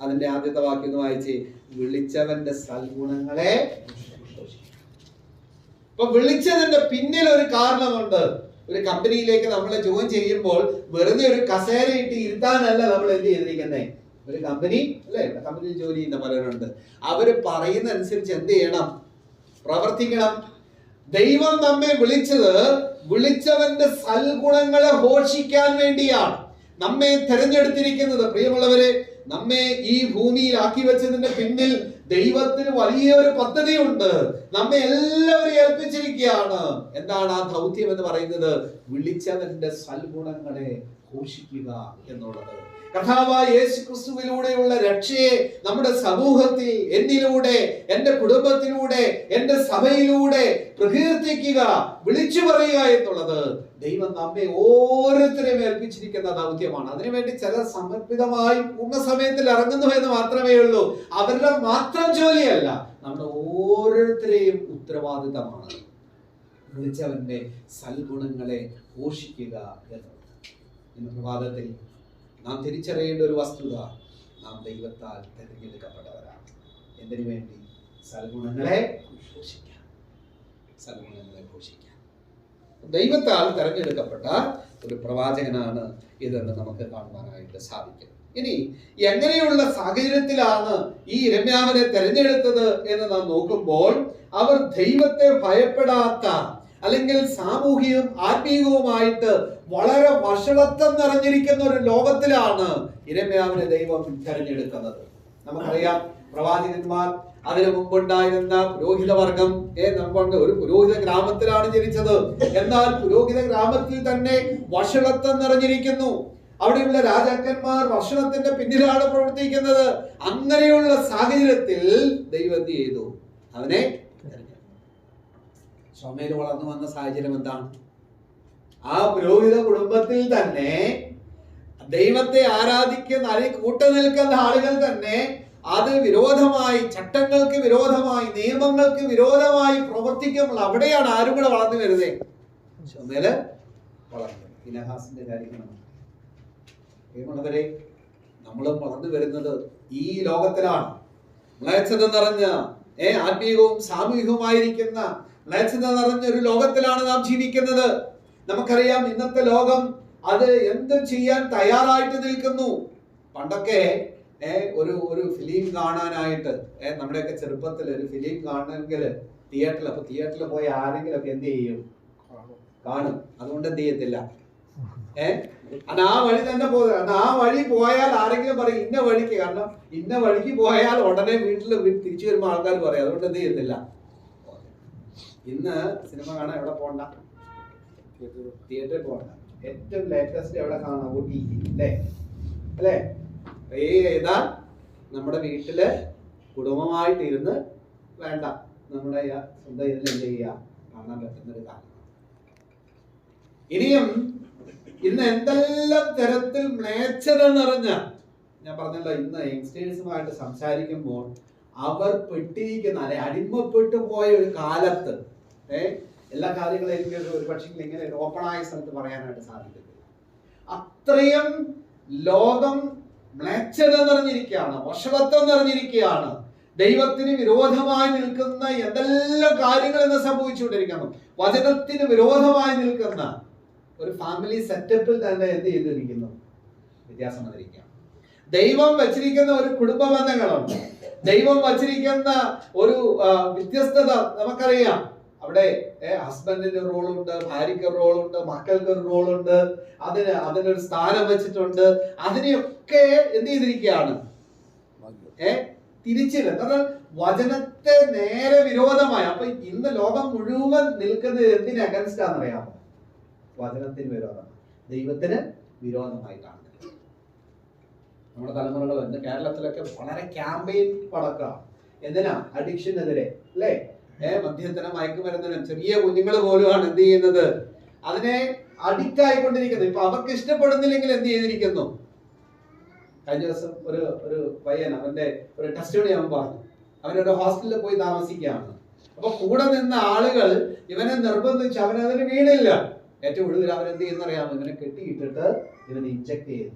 അതിന്റെ ആദ്യത്തെ വാക്യം ഒന്ന് വായിച്ച്, വിളിച്ചവന്റെ സൽഗുണങ്ങളെ അപ്പൊ വിളിച്ചതിന്റെ പിന്നിൽ ഒരു കാരണമുണ്ട്. ഒരു കമ്പനിയിലേക്ക് നമ്മൾ ജോയിൻ ചെയ്യുമ്പോൾ വെറുതെ ഒരു കസേര ഇട്ട് ഇരുത്താനല്ല നമ്മൾ എന്ത് ചെയ്തിരിക്കുന്നത്. ഒരു കമ്പനി അല്ലെ, കമ്പനിയിൽ ജോലി ചെയ്യുന്ന പലരുണ്ട്. അവര് പറയുന്ന അനുസരിച്ച് എന്ത് ചെയ്യണം? പ്രവർത്തിക്കണം. ദൈവം നമ്മെ വിളിച്ചവന്റെ സൽഗുണങ്ങളെ ഘോഷിക്കാൻ വേണ്ടിയാണ് നമ്മെ തെരഞ്ഞെടുത്തിരിക്കുന്നത്. പ്രിയമുള്ളവരെ, നമ്മെ ഈ ഭൂമിയിൽ ആക്കി വെച്ചതിന്റെ പിന്നിൽ ദൈവത്തിന് വലിയൊരു പദ്ധതിയുണ്ട്. നമ്മെ എല്ലാവരും ഏൽപ്പിച്ചിരിക്കുകയാണ്. എന്താണ് ആ ദൗത്യം എന്ന് പറയുന്നത്? വിളിച്ചവന്റെ സൽഗുണങ്ങളെ ഘോഷിക്കുക എന്നുള്ളത്. കർത്താവായ യേശു ക്രിസ്തുവിലൂടെയുള്ള രക്ഷയെ നമ്മുടെ സമൂഹത്തിൽ, എന്നിലൂടെ, എന്റെ കുടുംബത്തിലൂടെ, എന്റെ സഭയിലൂടെ പ്രകീർത്തിക്കുക, വിളിച്ചു പറയുക എന്നുള്ളത് ദൈവം നമ്മെ ഓരോരുത്തരെയും ഏൽപ്പിച്ചിരിക്കുന്ന ദൗത്യമാണ്. അതിനുവേണ്ടി ചിലർ സമർപ്പിതമായി പൂർണ്ണസമയത്തിൽ ഇറങ്ങുന്നു എന്ന് മാത്രമേ ഉള്ളൂ. അവരുടെ മാത്രം ജോലിയല്ല, നമ്മുടെ ഓരോരുത്തരെയും ഉത്തരവാദിത്തമാണ് വിളിച്ചവന്റെ സൽഗുണങ്ങളെ ഘോഷിക്കുക എന്നുള്ളത്. ഇന്ന് പ്രഭാതത്തിൽ നാം തിരിച്ചറിയേണ്ട ഒരു വസ്തുത, നാം ദൈവത്താൽ തിരഞ്ഞെടുക്കപ്പെട്ടവരാണ്. എന്തിനു വേണ്ടി? സൽഗുണങ്ങളെ ഘോഷിക്കാൻ. സൽഗുണങ്ങളെ ഘോഷിക്കാൻ ദൈവത്താൽ തിരഞ്ഞെടുക്കപ്പെട്ട ഒരു പ്രവാചകനാണ് ഇതെന്ന് നമുക്ക് കാണുവാനായിട്ട് സാധിക്കും. ഇനി എങ്ങനെയുള്ള സാഹചര്യത്തിലാണ് ഈ യിരെമ്യാവിനെ തിരഞ്ഞെടുത്തത് എന്ന് നാം നോക്കുമ്പോൾ, അവർ ദൈവത്തെ ഭയപ്പെടാത്ത, അല്ലെങ്കിൽ സാമൂഹികവും ആത്മീയവുമായിട്ട് വളരെ വഷളത്വം നിറഞ്ഞിരിക്കുന്ന ഒരു ലോകത്തിലാണ് യിരെമ്യാവിനെ ദൈവം തിരഞ്ഞെടുക്കുന്നത്. നമുക്കറിയാം, പ്രവാചകന്മാർ, അതിനു മുമ്പുണ്ടായിരുന്ന പുരോഹിത വർഗം, നമ്മൾ ഒരു പുരോഹിത ഗ്രാമത്തിലാണ് ജനിച്ചത്. എന്നാൽ പുരോഹിത ഗ്രാമത്തിൽ തന്നെ വഷളത്വം നിറഞ്ഞിരിക്കുന്നു. അവിടെയുള്ള രാജാക്കന്മാർ ഭക്ഷണത്തിന്റെ പിന്നിലാണ് പ്രവർത്തിക്കുന്നത്. അങ്ങനെയുള്ള സാഹചര്യത്തിൽ ദൈവം എന്ത് ചെയ്തു? അവനെ ശോമയിൽ വളർന്നു വന്ന സാഹചര്യം എന്താണ്? ആ പുരോഹിത കുടുംബത്തിൽ തന്നെ ദൈവത്തെ ആരാധിക്കുന്ന, അല്ലെങ്കിൽ കൂട്ടുനിൽക്കുന്ന ആളുകൾ തന്നെ അത് വിരോധമായി, ചട്ടങ്ങൾക്ക് വിരോധമായി, നിയമങ്ങൾക്ക് വിരോധമായി പ്രവർത്തിക്കുമ്പോൾ അവിടെയാണ് ആരും കൂടെ വളർന്നു വരുന്നത്. ശോമയില് വളർന്നു. ഫിനെഹാസിന്റെ കാര്യമാണ്. പ്രിയമുള്ളവരെ, നമ്മളും വളർന്നു വരുന്നത് ഈ ലോകത്തിലാണ്. മ്ലേച്ഛത നിറഞ്ഞ, ആത്മീയവും സാമൂഹികവുമായിരിക്കുന്ന മ്ലേച്ഛത നിറഞ്ഞൊരു ലോകത്തിലാണ് നാം ജീവിക്കുന്നത്. നമുക്കറിയാം, ഇന്നത്തെ ലോകം അത് എന്ത് ചെയ്യാൻ തയ്യാറായിട്ട് നിൽക്കുന്നു. പണ്ടൊക്കെ ഒരു ഫിലിം കാണാനായിട്ട്, നമ്മുടെയൊക്കെ ചെറുപ്പത്തിൽ ഒരു ഫിലിം കാണണമെങ്കിൽ തിയേറ്ററിൽ പോയി ആരെങ്കിലും ഒക്കെ എന്ത് ചെയ്യും? കാണും. അതുകൊണ്ട് എന്ത് ചെയ്യത്തില്ല, ആ വഴി തന്നെ പോകുക. ആ വഴി പോയാൽ ആരെങ്കിലും പറയും ഇന്ന വഴിക്ക്, കാരണം ഇന്ന വഴിക്ക് പോയാൽ ഉടനെ വീട്ടിൽ തിരിച്ചു വരുമ്പോൾ ആൾക്കാർ പറയും. അതുകൊണ്ട് എന്ത് ചെയ്യത്തില്ല. ഇന്ന് സിനിമ കാണാൻ എവിടെ പോകണ്ട? തിയേറ്ററിൽ പോകണ്ട. ഏറ്റവും ലേറ്റസ്റ്റ് എവിടെ കാണാം? OTT അല്ലേ? ഏതാ നമ്മുടെ വീട്ടില് കുടുംബമായിട്ട് ഇരുന്ന് വേണ്ട, നമ്മുടെ സ്വന്തം ഇതിൽ എന്ത് ചെയ്യുക, കാണാൻ പറ്റുന്നൊരു കാര്യം. ഇനിയും ഇന്ന് എന്തെല്ലാം തരത്തിൽ മ്ലേച്ഛത നിറഞ്ഞ, ഞാൻ പറഞ്ഞല്ലോ, ഇന്ന് യങ്സ്റ്റേഴ്സുമായിട്ട് സംസാരിക്കുമ്പോൾ അവർ പെട്ടിരിക്കുന്ന, അല്ലെ അടിമപ്പെട്ടു പോയ ഒരു കാലത്ത്, എല്ലാ കാര്യങ്ങളും എനിക്ക് ഒരു പക്ഷേ ഇങ്ങനെ ഓപ്പണായ സ്ഥലത്ത് പറയാനായിട്ട് സാധിക്കത്തില്ല. അത്രയും ലോകം മ്ലേച്ഛത നിറഞ്ഞിരിക്കുകയാണ്, വഷളത്വം നിറഞ്ഞിരിക്കുകയാണ്. ദൈവത്തിന് വിരോധമായി നിൽക്കുന്ന എന്തെല്ലാം കാര്യങ്ങൾ ഇന്ന് സംഭവിച്ചുകൊണ്ടിരിക്കുന്നു. വചനത്തിന് വിരോധമായി നിൽക്കുന്ന ഒരു ഫാമിലി സെറ്റപ്പിൽ തന്നെ എന്ത് ചെയ്തിരിക്കുന്നു? വ്യത്യാസം വന്നിരിക്കുകയാണ്. ദൈവം വച്ചിരിക്കുന്ന ഒരു കുടുംബ ബന്ധങ്ങളുണ്ട്. ദൈവം വച്ചിരിക്കുന്ന ഒരു വ്യത്യസ്തത നമുക്കറിയാം. അവിടെ ഹസ്ബൻഡിന് റോളുണ്ട്, ഭാര്യയ്ക്ക് റോളുണ്ട്, മക്കൾക്ക് ഒരു റോളുണ്ട്. അതിനൊരു സ്ഥാനം വെച്ചിട്ടുണ്ട്. അതിനെയൊക്കെ എന്ത് ചെയ്തിരിക്കുകയാണ്? തിരിച്ചില്ല. കാരണം വചനത്തെ നേരെ വിരോധമായി. അപ്പൊ ഇന്ന് ലോകം മുഴുവൻ നിൽക്കുന്നത് എന്തിന് അഗൻസ്റ്റ് ആണെന്നറിയാമോ? വചനത്തിന് വിരോധമാണ്, ദൈവത്തിന് വിരോധമായിട്ടാണ്. നമ്മുടെ തലമുറകൾ ഇന്ന് കേരളത്തിലൊക്കെ വളരെ ക്യാമ്പയിൻ പടക്കാം. എന്തിനാ? അഡിക്ഷനെതിരെ, അല്ലേ? മദ്യത്തിനും മയക്കുമരുന്നിനും ചെറിയ കുഞ്ഞുങ്ങൾ പോലുമാണ് എന്ത് ചെയ്യുന്നത്? അതിനെ അഡിക്റ്റ് ആയിക്കൊണ്ടിരിക്കുന്നത്. ഇപ്പൊ അവർക്ക് ഇഷ്ടപ്പെടുന്നില്ലെങ്കിൽ എന്ത് ചെയ്തിരിക്കുന്നു? കഴിഞ്ഞ ദിവസം ഒരു പയ്യൻ, അവന്റെ ഒരു ടെസ്റ്റിമണി അവൻ പറഞ്ഞു, അവനൊരു ഹോസ്റ്റലിൽ പോയി താമസിക്കുകയാണ്. അപ്പൊ കൂടെ നിന്ന ആളുകൾ ഇവനെ നിർബന്ധിച്ച് അവനതിന് വീണില്ല. ഏറ്റവും ഒടുവിൽ അവൻ എന്ത് ചെയ്യുന്നറിയാമോ? ഇവനെ കെട്ടിയിട്ടിട്ട് ഇവനെ ഇഞ്ചക്ട് ചെയ്തു.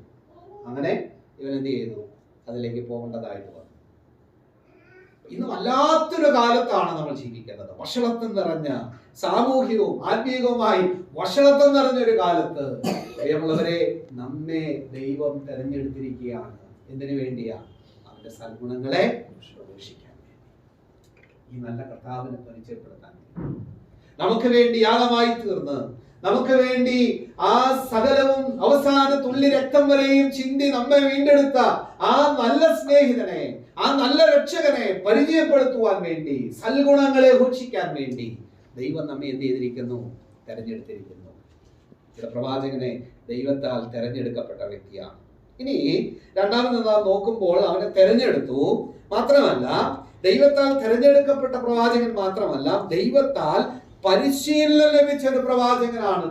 അങ്ങനെ ഇവൻ എന്ത് ചെയ്തു? അതിലേക്ക് പോകേണ്ടതായിട്ട് വന്നു. ഇന്ന് വല്ലാത്തൊരു കാലത്താണ് നമ്മൾ ജീവിക്കുന്നത്. വഷളത്വം നിറഞ്ഞ, സാമൂഹികവും ആത്മീയവുമായി വഷളത്വം നിറഞ്ഞൊരു കാലത്ത് പ്രിയമുള്ളവരെ നമ്മെ ദൈവം തെരഞ്ഞെടുത്തിരിക്കുകയാണ്. എന്തിനു വേണ്ടിയാ? അവന്റെ സൽഗുണങ്ങളെ പ്രവേശിക്കാൻ വേണ്ടി, ഈ നല്ല കർത്താവിനെ പരിചയപ്പെടുത്താൻ, നമുക്ക് വേണ്ടി യാഗമായി തീർന്ന്, നമുക്ക് വേണ്ടി ആ സകലവും അവസാന തുള്ളി രക്തം വരെയും ചിന്തി നമ്മെ വീണ്ടെടുത്ത ആ നല്ല സ്നേഹിതനെ, ആ നല്ല രക്ഷകനെ പരിചയപ്പെടുത്തുവാൻ വേണ്ടി, സൽഗുണങ്ങളെ ഘോഷിക്കാൻ വേണ്ടി ദൈവം നമ്മെ എന്ത് ചെയ്തിരിക്കുന്നു? തെരഞ്ഞെടുത്തിരിക്കുന്നു. ചില പ്രവാചകനെ ദൈവത്താൽ തെരഞ്ഞെടുക്കപ്പെട്ട വ്യക്തിയാണ്. ഇനി രണ്ടാമത് നാം നോക്കുമ്പോൾ അവനെ തെരഞ്ഞെടുത്തു. മാത്രമല്ല, ദൈവത്താൽ തെരഞ്ഞെടുക്കപ്പെട്ട പ്രവാചകൻ മാത്രമല്ല, ദൈവത്താൽ പരിശീലനം ലഭിച്ച ഒരു പ്രവാചകനാണ്.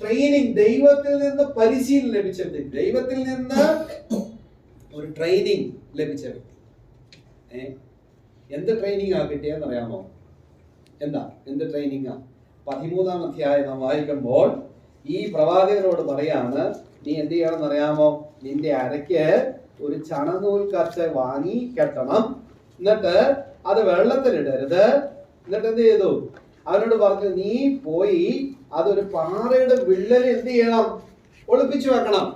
ട്രെയിനിങ്, ദൈവത്തിൽ നിന്ന് പരിശീലനം ലഭിച്ച വ്യക്തി, ദൈവത്തിൽ നിന്ന് ഒരു ട്രെയിനിങ് ലഭിച്ച വ്യക്തി. എന്ത് ട്രെയിനിങ് ആ കിട്ടിയെന്ന് അറിയാമോ? എന്ത് ട്രെയിനിങ്ങാ? 13-ാം അധ്യായം നാം വായിക്കുമ്പോൾ ഈ പ്രവാചകനോട് പറയാണ്, നീ എന്ത് ചെയ്യണമെന്ന് അറിയാമോ? നിന്റെ അരയ്ക്ക് ഒരു ചണനൂൽ കച്ച വാങ്ങി കെട്ടണം, എന്നിട്ട് അത് വെള്ളത്തിലിടരുത്. എന്നിട്ട് എന്ത് ചെയ്തു? അവനോട് പറഞ്ഞു, നീ പോയി അതൊരു പാറയുടെ വിള്ളൽ എന്ത് ചെയ്യണം? ഒളിപ്പിച്ചു വെക്കണം.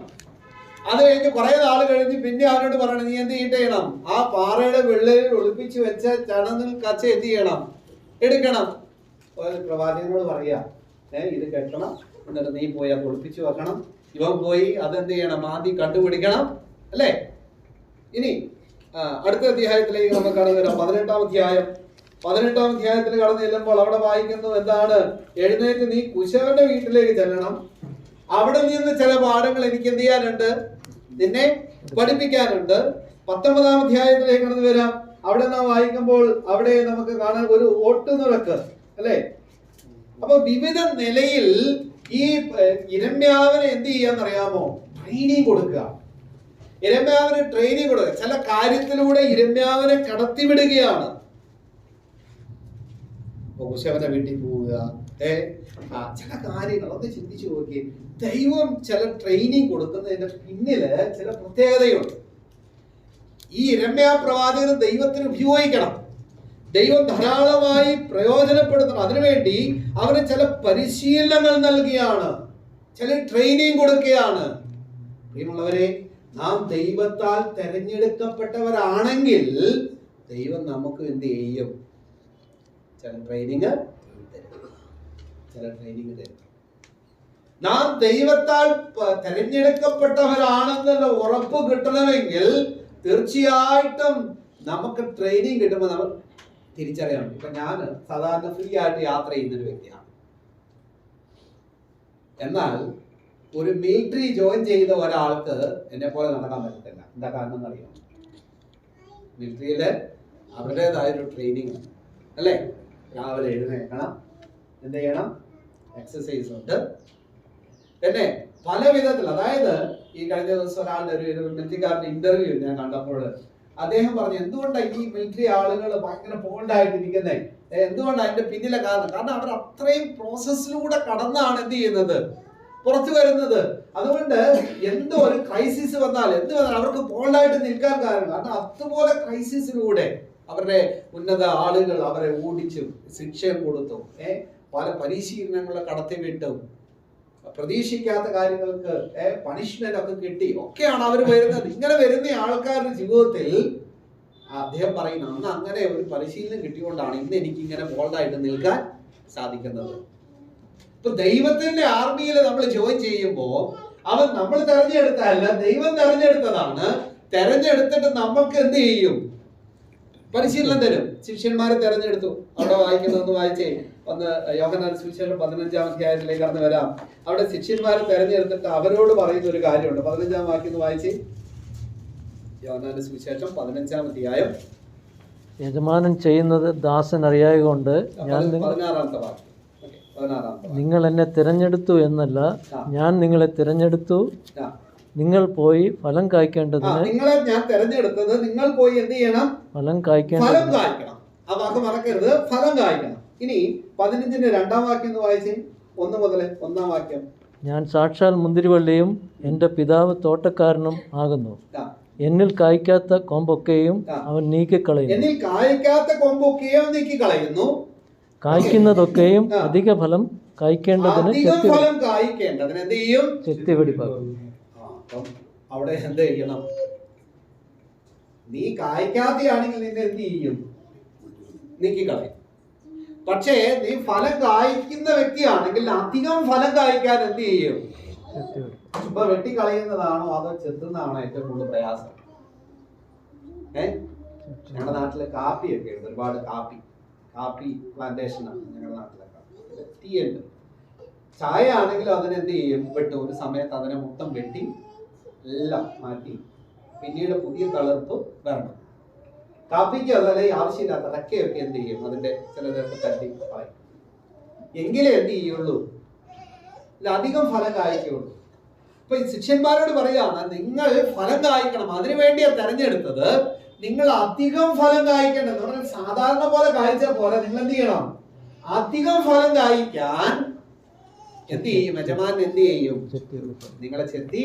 അത് കഴിഞ്ഞ് കുറെ നാൾ കഴിഞ്ഞ് പിന്നെ അവനോട് പറയണം, നീ എന്ത് ചെയ്യണം? ആ പാറയുടെ വിള്ളലിൽ ഒളിപ്പിച്ചു വെച്ച ചണനൂൽ കച്ച എന്ത് ചെയ്യണം? എടുക്കണം. പ്രവാചകനോട് പറയാ, ഇത് കെട്ടണം, എന്നിട്ട് നീ പോയി അത് ഒളിപ്പിച്ചു വെക്കണം. ഇവൻ പോയി അതെന്ത് ചെയ്യണം? ആദ്യം കണ്ടുപിടിക്കണം, അല്ലേ? ഇനി അടുത്ത അധ്യായത്തിലേക്ക് നമുക്ക് കടന്നു വരാം. 18-ാം അധ്യായത്തിൽ കടന്നു ചെല്ലുമ്പോൾ അവിടെ വായിക്കുന്നു, എന്താണ്? എഴുന്നേറ്റ് നീ കുശവന്റെ വീട്ടിലേക്ക് ചെല്ലണം, അവിടെ നിന്ന് ചില പാഠങ്ങൾ എനിക്ക് എന്ത് ചെയ്യാനുണ്ട്? നിന്നെ പഠിപ്പിക്കാനുണ്ട്. 19-ാം അധ്യായത്തിലേക്ക് കടന്നു വരാം. അവിടെ നാം വായിക്കുമ്പോൾ അവിടെ നമുക്ക് കാണാൻ ഒരു ഓട്ടുനിറക്ക്, അല്ലേ? അപ്പൊ വിവിധ നിലയിൽ ഈ യിരെമ്യാവിനെ എന്ത് ചെയ്യാന്നറിയാമോ? ട്രെയിനിങ് കൊടുക്കുക. യിരെമ്യാവിന് ട്രെയിനിങ് കൊടുക്കുക. ചില കാര്യത്തിലൂടെ യിരെമ്യാവിനെ കടത്തിവിടുകയാണ്. കുശവന്റെ വീട്ടിൽ പോവുക, ചില കാര്യങ്ങൾ ഒന്ന് ചിന്തിച്ചു നോക്കി. ദൈവം ചില ട്രെയിനിങ് കൊടുക്കുന്നതിന്റെ പിന്നില് ചില പ്രത്യേകതയുണ്ട്. ഈ യിരെമ്യാ പ്രവാചകന് ദൈവത്തിന് ഉപയോഗിക്കണം, ദൈവം ധാരാളമായി പ്രയോജനപ്പെടുത്തണം. അതിനുവേണ്ടി അവന് ചില പരിശീലനങ്ങൾ നൽകുകയാണ്, ചില ട്രെയിനിങ് കൊടുക്കുകയാണ്. പ്രിയമുള്ളവരെ, നാം ദൈവത്താൽ തെരഞ്ഞെടുക്കപ്പെട്ടവരാണെങ്കിൽ ദൈവം നമുക്ക് എന്ത് ചെയ്യും? ചില ട്രെയിനിങ് തരും. നാം ദൈവത്താൽ തെരഞ്ഞെടുക്കപ്പെട്ടവരാണെന്നുള്ള ഉറപ്പ് കിട്ടണമെങ്കിൽ തീർച്ചയായിട്ടും നമുക്ക് ട്രെയിനിങ് കിട്ടുമ്പോൾ നമ്മൾ തിരിച്ചറിയണം. ഇപ്പൊ ഞാൻ സാധാരണ ഫ്രീ ആയിട്ട് യാത്ര ചെയ്യുന്നൊരു വ്യക്തിയാണ്. എന്നാൽ ഒരു മിലിറ്ററി ജോയിൻ ചെയ്ത ഒരാൾക്ക് എന്നെ പോലെ നടക്കാൻ പറ്റത്തില്ല. എന്താ കാരണം എന്നറിയാം? മിലിറ്ററിയില് അവരുടേതായൊരു ട്രെയിനിങ് ഉണ്ട്, അല്ലേ? രാവിലെ എഴുന്നേൽക്കണം, എന്ത് ചെയ്യണം? എക്സസൈസ് ഉണ്ട്, പിന്നെ പല വിധത്തിൽ. അതായത് ഈ കഴിഞ്ഞ ദിവസം ഒരാളുടെ ഒരു മിലിറ്ററിക്കാരുടെ ഇന്റർവ്യൂ ഞാൻ കണ്ടപ്പോൾ അദ്ദേഹം പറഞ്ഞു, എന്തുകൊണ്ടാണ് ഈ മിലിറ്ററി ആളുകൾ ഭയങ്കര ബോൾഡായിട്ടിരിക്കുന്നത്? എന്തുകൊണ്ടാണ്? അതിന്റെ പിന്നിലെ കാരണം അവർ അത്രയും പ്രോസസ്സിലൂടെ കടന്നാണ് എന്ത് ചെയ്യുന്നത്? പുറത്തു വരുന്നത്. അതുകൊണ്ട് എന്തോ ഒരു ക്രൈസിസ് വന്നാൽ അവർക്ക് ബോൾഡായിട്ട് നിൽക്കാൻ കാരണം അതുപോലെ ക്രൈസിസിലൂടെ അവരുടെ ഉന്നത ആളുകൾ അവരെ ഓടിച്ചു, ശിക്ഷയും കൊടുത്തു, പല പരിശീലനങ്ങളെ കടത്തിവിട്ടും, പ്രതീക്ഷിക്കാത്ത കാര്യങ്ങൾക്ക് പണിഷ്മെന്റ് ഒക്കെ കിട്ടി ഒക്കെയാണ് അവർ വരുന്നത്. ഇങ്ങനെ വരുന്ന ആൾക്കാരുടെ ജീവിതത്തിൽ അദ്ദേഹം പറയുന്നു, അന്ന് അങ്ങനെ ഒരു പരിശീലനം കിട്ടിയോണ്ടാണ് ഇന്ന് എനിക്ക് ഇങ്ങനെ ബോൾഡായിട്ട് നിൽക്കാൻ സാധിക്കുന്നത്. ഇപ്പൊ ദൈവത്തിന്റെ ആർമിയിൽ നമ്മൾ ജോയിൻ ചെയ്യുമ്പോൾ അവൻ നമ്മൾ തെരഞ്ഞെടുത്തതല്ല, ദൈവം തെരഞ്ഞെടുത്തതാണ്. തെരഞ്ഞെടുത്തിട്ട് നമ്മൾക്ക് എന്ത് ചെയ്യും? പരിശീലനം തരും. ശിഷ്യന്മാരെ തെരഞ്ഞെടുത്തു. അവിടെ വായിക്കുന്നതെന്ന് വായിച്ചേ, ഒന്ന് യോഹന്നാൻ സുവിശേഷം 15-ാം അധ്യായത്തിലേക്ക് കടന്നു വരാം. അവിടെ ശിഷ്യന്മാരെ തെരഞ്ഞെടുത്തിട്ട് അവരോട് പറയുന്ന ഒരു കാര്യമുണ്ട്. 15-ാം വാക്യം വായിച്ചേ. യോഹന്നാന്റെ സുവിശേഷം 15-ാം അധ്യായം. യജമാനൻ ചെയ്യുന്നത് ദാസൻ അറിയായകൊണ്ട് ഞാൻ 16-ാമത്തെ വാക്യം. നിങ്ങൾ എന്നെ തിരഞ്ഞെടുത്തു എന്നല്ല, ഞാൻ നിങ്ങളെ തിരഞ്ഞെടുത്തു, നിങ്ങൾ പോയി ഫലം കായ്ക്കേണ്ടതിന്. നിങ്ങളെ ഞാൻ തെരഞ്ഞെടുത്തത് നിങ്ങൾ പോയി എന്ത് ചെയ്യണം? ഫലം കായ്ക്കണം. ആ വാക്ക് മറക്കരുത്, ഫലം കായ്ക്കണം. ഇനി 15-ന്റെ 2-ാം വാക്യം ഒന്ന് വായിച്ചേ. 1 മുതൽ 1-ാം വാക്യം. ഞാൻ സാക്ഷാൽ മുന്തിരിവള്ളിയും എൻ്റെ പിതാവ് തോട്ടക്കാരനും ആകുന്നു. എന്നിൽ കായ്ക്കാത്ത കൊമ്പൊക്കെയും അവൻ നീക്കിക്കളയുന്നു. എന്നിൽ കായ്ക്കാത്ത കൊമ്പൊക്കെയും നീക്കിക്കളയുന്നു. കായ്ക്കുന്നതൊക്കെയും അധിക ഫലം കായ്ക്കേണ്ടതിന് അധികം ഫലം കായ്ക്കേണ്ടതിന് എന്ത് ചെയ്യും? ചെത്തിവെടിപ്പാക്കും. അപ്പം അവിടെ എന്ത് ചെയ്യണം? നീ കായ്ക്കാതെയാണെങ്കിൽ നിന്നെ എന്ത് ചെയ്യും? നീക്കിക്കളയും. പക്ഷേ നീ ഫലം കായ്ക്കുന്ന വ്യക്തിയാണെങ്കിൽ അധികം ഫലം കായ്ക്കാൻ എന്ത് ചെയ്യും? ഇപ്പൊ വെട്ടിക്കളയുന്നതാണോ അതോ ചെത്തുന്നതാണോ ഏറ്റവും കൂടുതൽ പ്രയാസം? ഞങ്ങളുടെ നാട്ടില് കാപ്പിയൊക്കെ ഉണ്ട്, ഒരുപാട് കാപ്പി പ്ലാന്റേഷനാണ് ഞങ്ങളുടെ നാട്ടിലൊക്കെ. ടീ ഉണ്ട്. ചായ ആണെങ്കിലും അതിനെന്ത് ചെയ്യും? വെട്ടും. ഒരു സമയത്ത് അതിനെ മൊത്തം വെട്ടി എല്ലാം മാറ്റി പിന്നീട് പുതിയ തളിർപ്പ് വരണം. കാപ്പിക്ക് അതല്ല ആവശ്യമില്ലാത്ത ഇടയ്ക്കൊക്കെ എന്ത് ചെയ്യും? അതിന്റെ ചിലതൊക്കെ തട്ടി കളയും. എങ്കിലേ എന്ത് ചെയ്യുള്ളൂ? അധികം ഫലം കായ്ക്കുള്ളൂ. ഇപ്പൊ ഈ ശിഷ്യന്മാരോട് പറയാണ്, നിങ്ങൾ ഫലം കായ്ക്കണം, അതിനുവേണ്ടിയാ തെരഞ്ഞെടുത്തത്. നിങ്ങൾ അധികം ഫലം കായ്ക്കേണ്ടത്. നമ്മൾ സാധാരണ പോലെ കായ്ച്ച പോലെ നിങ്ങൾ എന്ത് ചെയ്യണം? അധികം ഫലം കായ്ക്കാൻ എന്ത് ചെയ്യും? യജമാനൻ എന്ത് ചെയ്യും? നിങ്ങളെ ചെത്തി.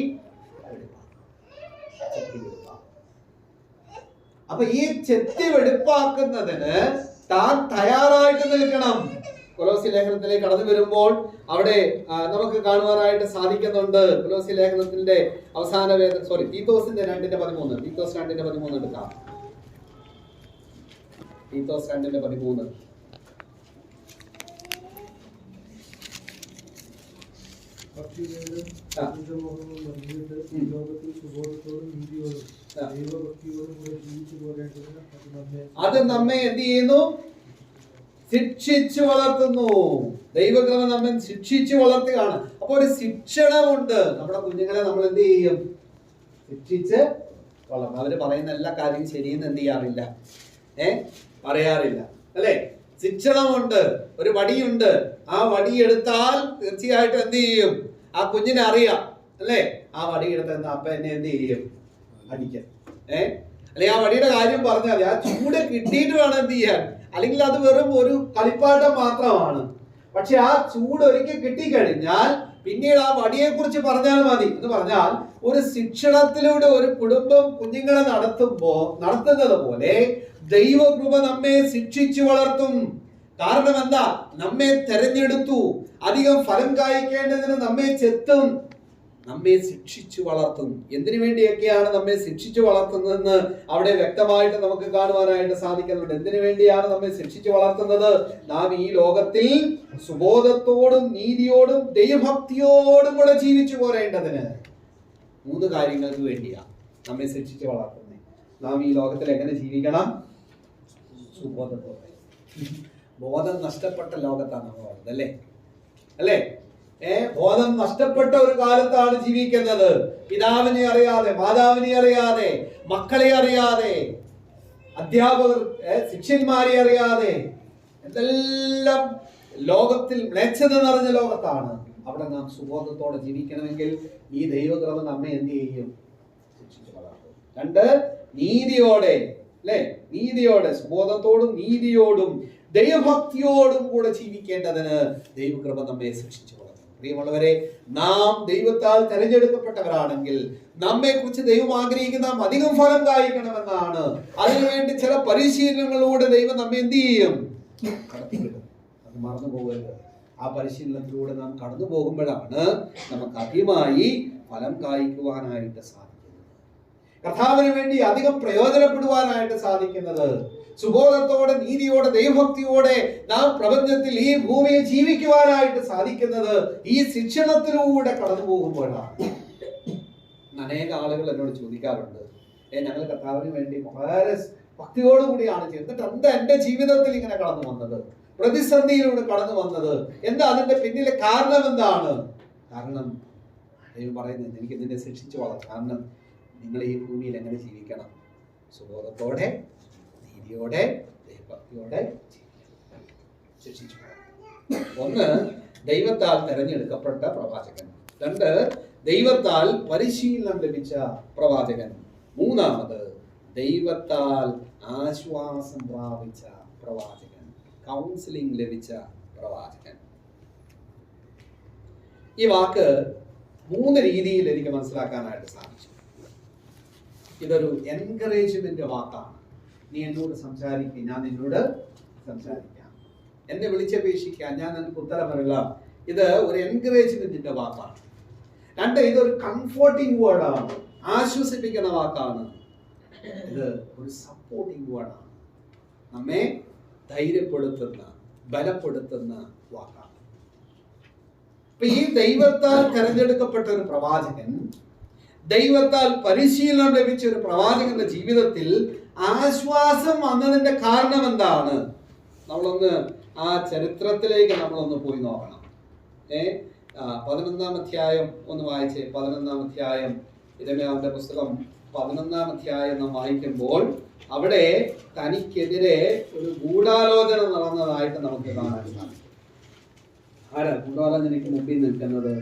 അപ്പൊ ഈ ചെത്തി വെടിപ്പാക്കുന്നതിന് താൻ തയ്യാറായിട്ട് നിൽക്കണം. കൊലോസി ലേഖനത്തിലേക്ക് കടന്നു വരുമ്പോൾ അവിടെ നമുക്ക് കാണുവാനായിട്ട് സാധിക്കുന്നുണ്ട്. കൊലോസി ലേഖനത്തിന്റെ അവസാന തീത്തോസിന്റെ 2:13. തീത്തോസ് 2:13 എടുക്കാം. തീത്തോസ് 2:13. അത് നമ്മെ എന്ത് ചെയ്യുന്നു? ശിക്ഷിച്ചു വളർത്തുന്നു. ദൈവകൃപ നമ്മെ ശിക്ഷിച്ചു വളർത്തുകയാണ്. അപ്പൊ ഒരു ശിക്ഷണമുണ്ട്. നമ്മുടെ കുഞ്ഞുങ്ങളെ നമ്മൾ എന്ത് ചെയ്യും? ശിക്ഷിച്ച് വളർത്തും. അവര് പറയുന്ന എല്ലാ കാര്യവും ശരിയെന്ന് എന്ത് ചെയ്യാറില്ല, പറയാറില്ല, അല്ലെ? ശിക്ഷണമുണ്ട്. ഒരു വടിയുണ്ട്. ആ വടി എടുത്താൽ തീർച്ചയായിട്ടും എന്ത് ചെയ്യും? ആ കുഞ്ഞിനെ അറിയാം, അല്ലെ? ആ വടി എടുത്ത അപ്പ എന്നെ എന്ത് ചെയ്യും? അടിക്കാൻ. അല്ലെ? ആ വടിയുടെ കാര്യം പറഞ്ഞാൽ ആ ചൂട് കിട്ടിയിട്ട് വേണം എന്ത് ചെയ്യാൻ. അല്ലെങ്കിൽ അത് വെറും ഒരു കളിപ്പാട്ടം മാത്രമാണ്. പക്ഷെ ആ ചൂട് ഒരിക്കൽ കിട്ടിക്കഴിഞ്ഞാൽ പിന്നീട് ആ വടിയെ കുറിച്ച് പറഞ്ഞാൽ മതി. എന്ന് പറഞ്ഞാൽ ഒരു ശിക്ഷണത്തിലൂടെ ഒരു കുടുംബം കുഞ്ഞുങ്ങളെ നടത്തുന്നത് പോലെ ദൈവകൃപ നമ്മെ ശിക്ഷിച്ചു വളർത്തും. കാരണം എന്താ? നമ്മെ തെരഞ്ഞെടുത്തു. അധികം ഫലം കായ്ക്കേണ്ടതിന് നമ്മെ ചെത്തും, നമ്മെ ശിക്ഷിച്ചു വളർത്തും. എന്തിനു വേണ്ടിയൊക്കെയാണ് നമ്മെ ശിക്ഷിച്ചു വളർത്തുന്നതെന്ന് അവിടെ വ്യക്തമായിട്ട് നമുക്ക് കാണുവാനായിട്ട് സാധിക്കുന്നുണ്ട്. എന്തിനു വേണ്ടിയാണ് നമ്മെ ശിക്ഷിച്ചു വളർത്തുന്നത്? നാം ഈ ലോകത്തിൽ സുബോധത്തോടും നീതിയോടും ദൈവഭക്തിയോടും കൂടെ ജീവിച്ചു പോരേണ്ടതിന് 3 കാര്യങ്ങൾക്ക് വേണ്ടിയാണ് നമ്മെ ശിക്ഷിച്ചു വളർത്തുന്നത്. നാം ഈ ലോകത്തിൽ എങ്ങനെ ജീവിക്കണം? സുബോധത്തോടെ. ബോധം നഷ്ടപ്പെട്ട ലോകത്താണ് നമ്മൾ വളർന്നത്, അല്ലേ? ബോധം നഷ്ടപ്പെട്ട ഒരു കാലത്താണ് ജീവിക്കുന്നത്. പിതാവിനെ അറിയാതെ, മാതാവിനെ അറിയാതെ, മക്കളെ അറിയാതെ, അധ്യാപകർ ശിഷ്യന്മാരെ അറിയാതെ, എന്തെല്ലാം ലോകത്തിൽ മ്ലേച്ഛത നിറഞ്ഞ ലോകത്താണ്. അവിടെ നാം സുബോധത്തോടെ ജീവിക്കണമെങ്കിൽ ഈ ദൈവകൃപ നമ്മെ എന്ത് ചെയ്യും? ശിക്ഷിച്ചു വളർത്തും. 2, നീതിയോടെ, അല്ലെ? നീതിയോടെ, സുബോധത്തോടും നീതിയോടും ദൈവഭക്തിയോടും കൂടെ ജീവിക്കേണ്ടതിന് ദൈവകൃപ നമ്മെ ശിക്ഷിച്ചു വളർത്തും. പ്രിയമുള്ളവരെ, നാം ദൈവത്താൽ തെരഞ്ഞെടുക്കപ്പെട്ടവരാണെങ്കിൽ നമ്മെ കുറിച്ച് ദൈവം ആഗ്രഹിക്കുന്ന നാം അധികം ഫലം കായ്ക്കണമെന്നാണ്. അതിനുവേണ്ടി ചില പരിശീലനങ്ങളിലൂടെ ദൈവം നമ്മെ എന്ത് ചെയ്യും? കടത്തിവിടും. അത് മറന്നു പോകരുത്. ആ പരിശീലനത്തിലൂടെ നാം കടന്നു പോകുമ്പോഴാണ് നമുക്ക് അധികമായി ഫലം കായ്ക്കുവാനായിട്ട് സാധിക്കുന്നത്. കർത്താവിന് വേണ്ടി അധികം പ്രയോജനപ്പെടുവാനായിട്ട് സാധിക്കുന്നത്. സുബോധത്തോടെ, നീതിയോടെ, ദൈവഭക്തിയോടെ നാം പ്രപഞ്ചത്തിൽ ഈ ഭൂമിയിൽ ജീവിക്കുവാനായിട്ട് സാധിക്കുന്നത് ഈ ശിക്ഷണത്തിലൂടെ കടന്നു പോകുമ്പോഴാണ്. അനേക ആളുകൾ എന്നോട് ചോദിക്കാറുണ്ട്, ഞങ്ങൾ കർത്താവിന് വേണ്ടി വളരെ ഭക്തിയോടുകൂടിയാണ് ചെയ്തിട്ട് എന്താ എന്റെ ജീവിതത്തിൽ ഇങ്ങനെ കടന്നു വന്നത്, പ്രതിസന്ധിയിലൂടെ കടന്നു വന്നത്, എന്താ അതിന്റെ പിന്നിലെ കാരണം എന്താണ്? കാരണം ദൈവം പറയുന്നത്, എനിക്ക് നിന്നെ ശിക്ഷിച്ചു വളർത്താം. കാരണം നിങ്ങൾ ഈ ഭൂമിയിൽ എങ്ങനെ ജീവിക്കണം? സുബോധത്തോടെ, നീതിയോടെ, ദൈവഭക്തിയോടെ ശിക്ഷിച്ചു. 1, ദൈവത്താൽ തെരഞ്ഞെടുക്കപ്പെട്ട പ്രവാചകൻ. 2, ദൈവത്താൽ പരിശീലനം ലഭിച്ച പ്രവാചകൻ. 3, ദൈവത്താൽ ആശ്വാസം പ്രാപിച്ച പ്രവാചകൻ, കൗൺസിലിംഗ് ലഭിച്ച പ്രവാചകൻ. ഈ വാക്ക് 3 രീതിയിൽ എനിക്ക് മനസ്സിലാക്കാനായിട്ട് സാധിച്ചു. ഇതൊരു എൻകറേജ്മെന്റ് വാക്കാണ്. നീ എന്നോട് സംസാരിക്കും, ഞാൻ നിന്നോട് സംസാരിക്കാം. എന്നെ വിളിച്ചപേക്ഷിക്കാൻ ഞാൻ നിനക്ക് ഉത്തരമരുളാം. ഇത് ഒരു എൻകറേജ്മെന്റിന്റെ വാക്കാണ്. രണ്ട്, ഇതൊരു കംഫോർട്ടിംഗ് വേർഡാണ്, ആശ്വസിപ്പിക്കുന്ന വാക്കാണ്. ഇത് ഒരു സപ്പോർട്ടിംഗ് വേർഡാണ്, നമ്മെ ധൈര്യപ്പെടുത്തുന്ന, ബലപ്പെടുത്തുന്ന വാക്കാണ്. അപ്പൊ ഈ ദൈവത്താൽ തെരഞ്ഞെടുക്കപ്പെട്ട ഒരു പ്രവാചകൻ, ദൈവത്താൽ പരിശീലനം ലഭിച്ച ഒരു പ്രവാചകന്റെ ജീവിതത്തിൽ ആശ്വാസം വന്നതിന്റെ കാരണം എന്താണ്? നമ്മളൊന്ന് ആ ചരിത്രത്തിലേക്ക് നമ്മളൊന്ന് പോയി നോക്കണം. 11-ാം അധ്യായം ഒന്ന് വായിച്ചേ. 11-ാം അധ്യായം, യിരെമ്യാവിന്റെ പുസ്തകം 11-ാം അധ്യായം നാം വായിക്കുമ്പോൾ അവിടെ തനിക്കെതിരെ ഒരു ഗൂഢാലോചന നടന്നതായിട്ട് നമുക്ക് കാണാൻ സാധിക്കും. ആരാ ഗൂഢാലോചനയ്ക്ക് മുമ്പിൽ നിൽക്കുന്നത്?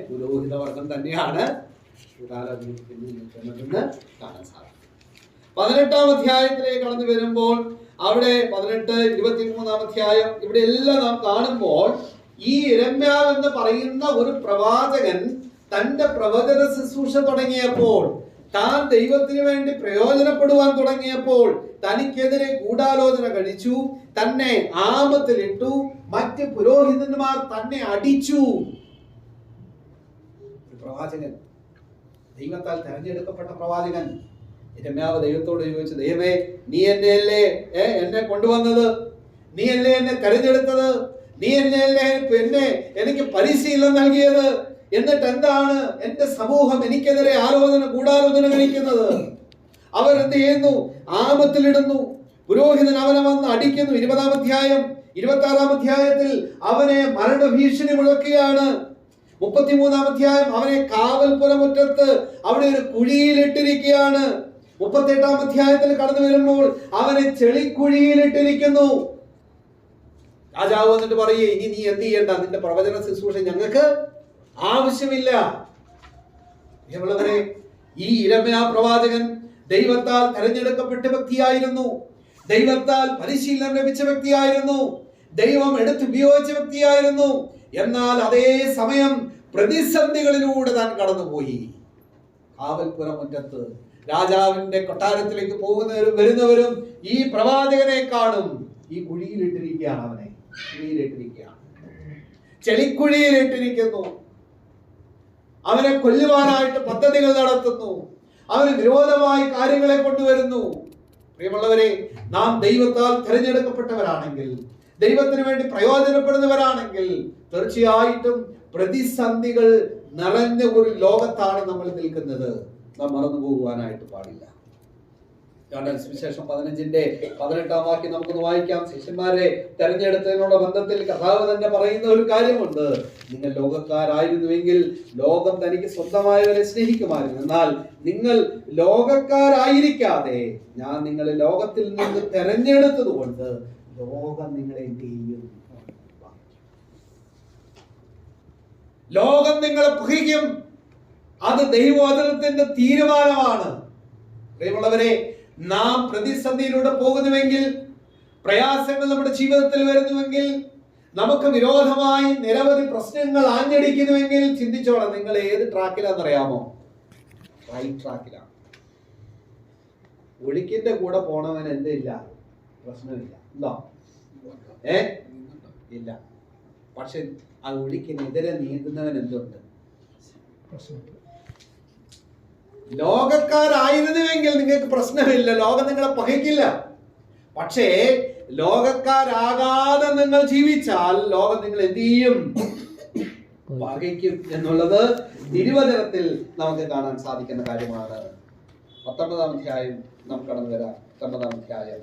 പുരോഹിത വർഗം തന്നെയാണ് ഗൂഢാലോചനയ്ക്ക് പിന്നിൽ നിൽക്കുന്നതെന്ന് കാണാൻ സാധിക്കും. 18-ാം അധ്യായത്തിലേക്ക് കടന്നു വരുമ്പോൾ അവിടെ 18, 23-ാം അധ്യായം, ഇവിടെ എല്ലാം നാം കാണുമ്പോൾ ഈ യിരെമ്യാവ് എന്ന് പറയുന്ന ഒരു പ്രവാചകൻ തന്റെ പ്രവചന ശുശ്രൂഷ തുടങ്ങിയപ്പോൾ, താൻ ദൈവത്തിന് വേണ്ടി പ്രയോജനപ്പെടുവാൻ തുടങ്ങിയപ്പോൾ തനിക്കെതിരെ ഗൂഢാലോചന കഴിച്ചു, തന്നെ ആപത്തിലിട്ടു, മറ്റ് പുരോഹിതന്മാർ തന്നെ അടിച്ചു. പ്രവാചകൻ, ദൈവത്താൽ തെരഞ്ഞെടുക്കപ്പെട്ട പ്രവാചകൻ യിരെമ്യാവ് ദൈവത്തോട് ചോദിച്ചു, ദൈവമേ, നീ എന്നെ കൊണ്ടുവന്നത്, നീ അല്ലേ എന്നെ തെരഞ്ഞെടുത്തത്, നീ എനിക്ക് പരിശീലനം നൽകിയത്, എന്നിട്ട് എന്താണ് എന്റെ സമൂഹം എനിക്കെതിരെ ഗൂഢാലോചന കഴിക്കുന്നത്? അവരെന്ത് ചെയ്യുന്നു? ആപത്തിലിടുന്നു. പുരോഹിതൻ അവനെ വന്ന് അടിക്കുന്നു. 20-ാം അധ്യായം, 26-ാം അധ്യായത്തിൽ അവനെ മരണഭീഷണി മുഴക്കുകയാണ്. 33-ാം അധ്യായം അവനെ കാവൽപ്പുരമുറ്റത്ത് അവിടെ ഒരു കുഴിയിലിട്ടിരിക്കുകയാണ്. 38-ാം അധ്യായത്തിൽ കടന്നു വരുമ്പോൾ അവനെ ചെളിക്കുഴിയിലിട്ടിരിക്കുന്നു. രാജാവ് വന്നിട്ട് പറയേ, ഇനി നീ എന്ത് ചെയ്യണ്ട, നിന്റെ പ്രവചന ശുശ്രൂഷ ഞങ്ങൾക്ക് ആവശ്യമില്ല. ഈ യിരെമ്യാ പ്രവാചകൻ ദൈവത്താൽ തെരഞ്ഞെടുക്കപ്പെട്ട വ്യക്തിയായിരുന്നു, ദൈവത്താൽ പരിശീലനം ലഭിച്ച വ്യക്തിയായിരുന്നു, ദൈവം എടുത്തുപയോഗിച്ച വ്യക്തിയായിരുന്നു. എന്നാൽ അതേ സമയം പ്രതിസന്ധികളിലൂടെ താൻ കടന്നുപോയി. കാവൽപ്പുരമുറ്റത്ത് രാജാവിന്റെ കൊട്ടാരത്തിലേക്ക് പോകുന്നവരും വരുന്നവരും ഈ പ്രവാചകനെ കാണും. ഈ കുഴിയിലിട്ടിരിക്കുകയാണ്, അവനെ കുഴിയിലിട്ടിരിക്കുകയാണ്, ചെളിക്കുഴിയിലിട്ടിരിക്കുന്നു. അവനെ കൊല്ലുവാനായിട്ട് പദ്ധതികൾ നടത്തുന്നു, അവന് വിരോധമായി കാര്യങ്ങളെ കൊണ്ടുവരുന്നു. പ്രിയമുള്ളവരെ, നാം ദൈവത്താൽ തിരഞ്ഞെടുക്കപ്പെട്ടവരാണെങ്കിൽ, ദൈവത്തിന് വേണ്ടി പ്രയോജനപ്പെടുന്നവരാണെങ്കിൽ തീർച്ചയായിട്ടും പ്രതിസന്ധികൾ നിറഞ്ഞ ഒരു ലോകത്താണ് നമ്മൾ നിൽക്കുന്നത്. നാം മറന്നു പോകുവാനായിട്ട് പാടില്ല. സുവിശേഷം 15-18 വാക്യം നമുക്കൊന്ന് വായിക്കാം. ശിഷ്യന്മാരെ തെരഞ്ഞെടുത്തതിനുള്ള ബന്ധത്തിൽ കർത്താവ് തന്നെ പറയുന്ന ഒരു കാര്യമുണ്ട്. നിങ്ങൾ ലോകക്കാരായിരുന്നുവെങ്കിൽ ലോകം തനിക്ക് സ്വന്തമായവരെ സ്നേഹിക്കുമായിരുന്നു. എന്നാൽ നിങ്ങൾ ലോകക്കാരായിരിക്കാതെ ഞാൻ നിങ്ങളെ ലോകത്തിൽ നിന്ന് തെരഞ്ഞെടുത്തത് കൊണ്ട് ലോകം നിങ്ങളെ എന്ത് ചെയ്യും? ലോകം നിങ്ങളെ പകയ്ക്കും. അത് ദൈവവചനത്തിന്റെ തീരുമാനമാണ്. പ്രിയമുള്ളവരെ, നാം പ്രതിസന്ധിയിലൂടെ പോകുന്നുവെങ്കിൽ, പ്രയാസങ്ങൾ നമ്മുടെ ജീവിതത്തിൽ വരുന്നുവെങ്കിൽ, നമുക്ക് വിരോധമായി നിരവധി പ്രശ്നങ്ങൾ ആഞ്ഞടിക്കുന്നുവെങ്കിൽ ചിന്തിച്ചോളാം, നിങ്ങൾ ഏത് ട്രാക്കിലാണെന്നറിയാമോ? റൈറ്റ് ട്രാക്കിലാണ്. ഒഴുക്കിന്റെ കൂടെ പോണവൻ എന്തില്ല, പ്രശ്നമില്ല. ഉണ്ടോ? ഇല്ല. പക്ഷെ ആ ഒഴുക്കിനെതിരെ നീന്തുന്നവൻ എന്തുണ്ട്? ലോകക്കാരായിരുന്നുവെങ്കിൽ നിങ്ങൾക്ക് പ്രശ്നമില്ല, ലോകം നിങ്ങളെ പകയ്ക്കില്ല. പക്ഷേ ലോകക്കാരാകാതെ നിങ്ങൾ ജീവിച്ചാൽ ലോകം നിങ്ങൾ എന്ത് ചെയ്യും? പകയ്ക്കും എന്നുള്ളത് തിരുവചനത്തിൽ നമുക്ക് കാണാൻ സാധിക്കുന്ന കാര്യമാണ്. 19-ാം അധ്യായം നമുക്ക് കടന്നു വരാം. 19-ാം അധ്യായം,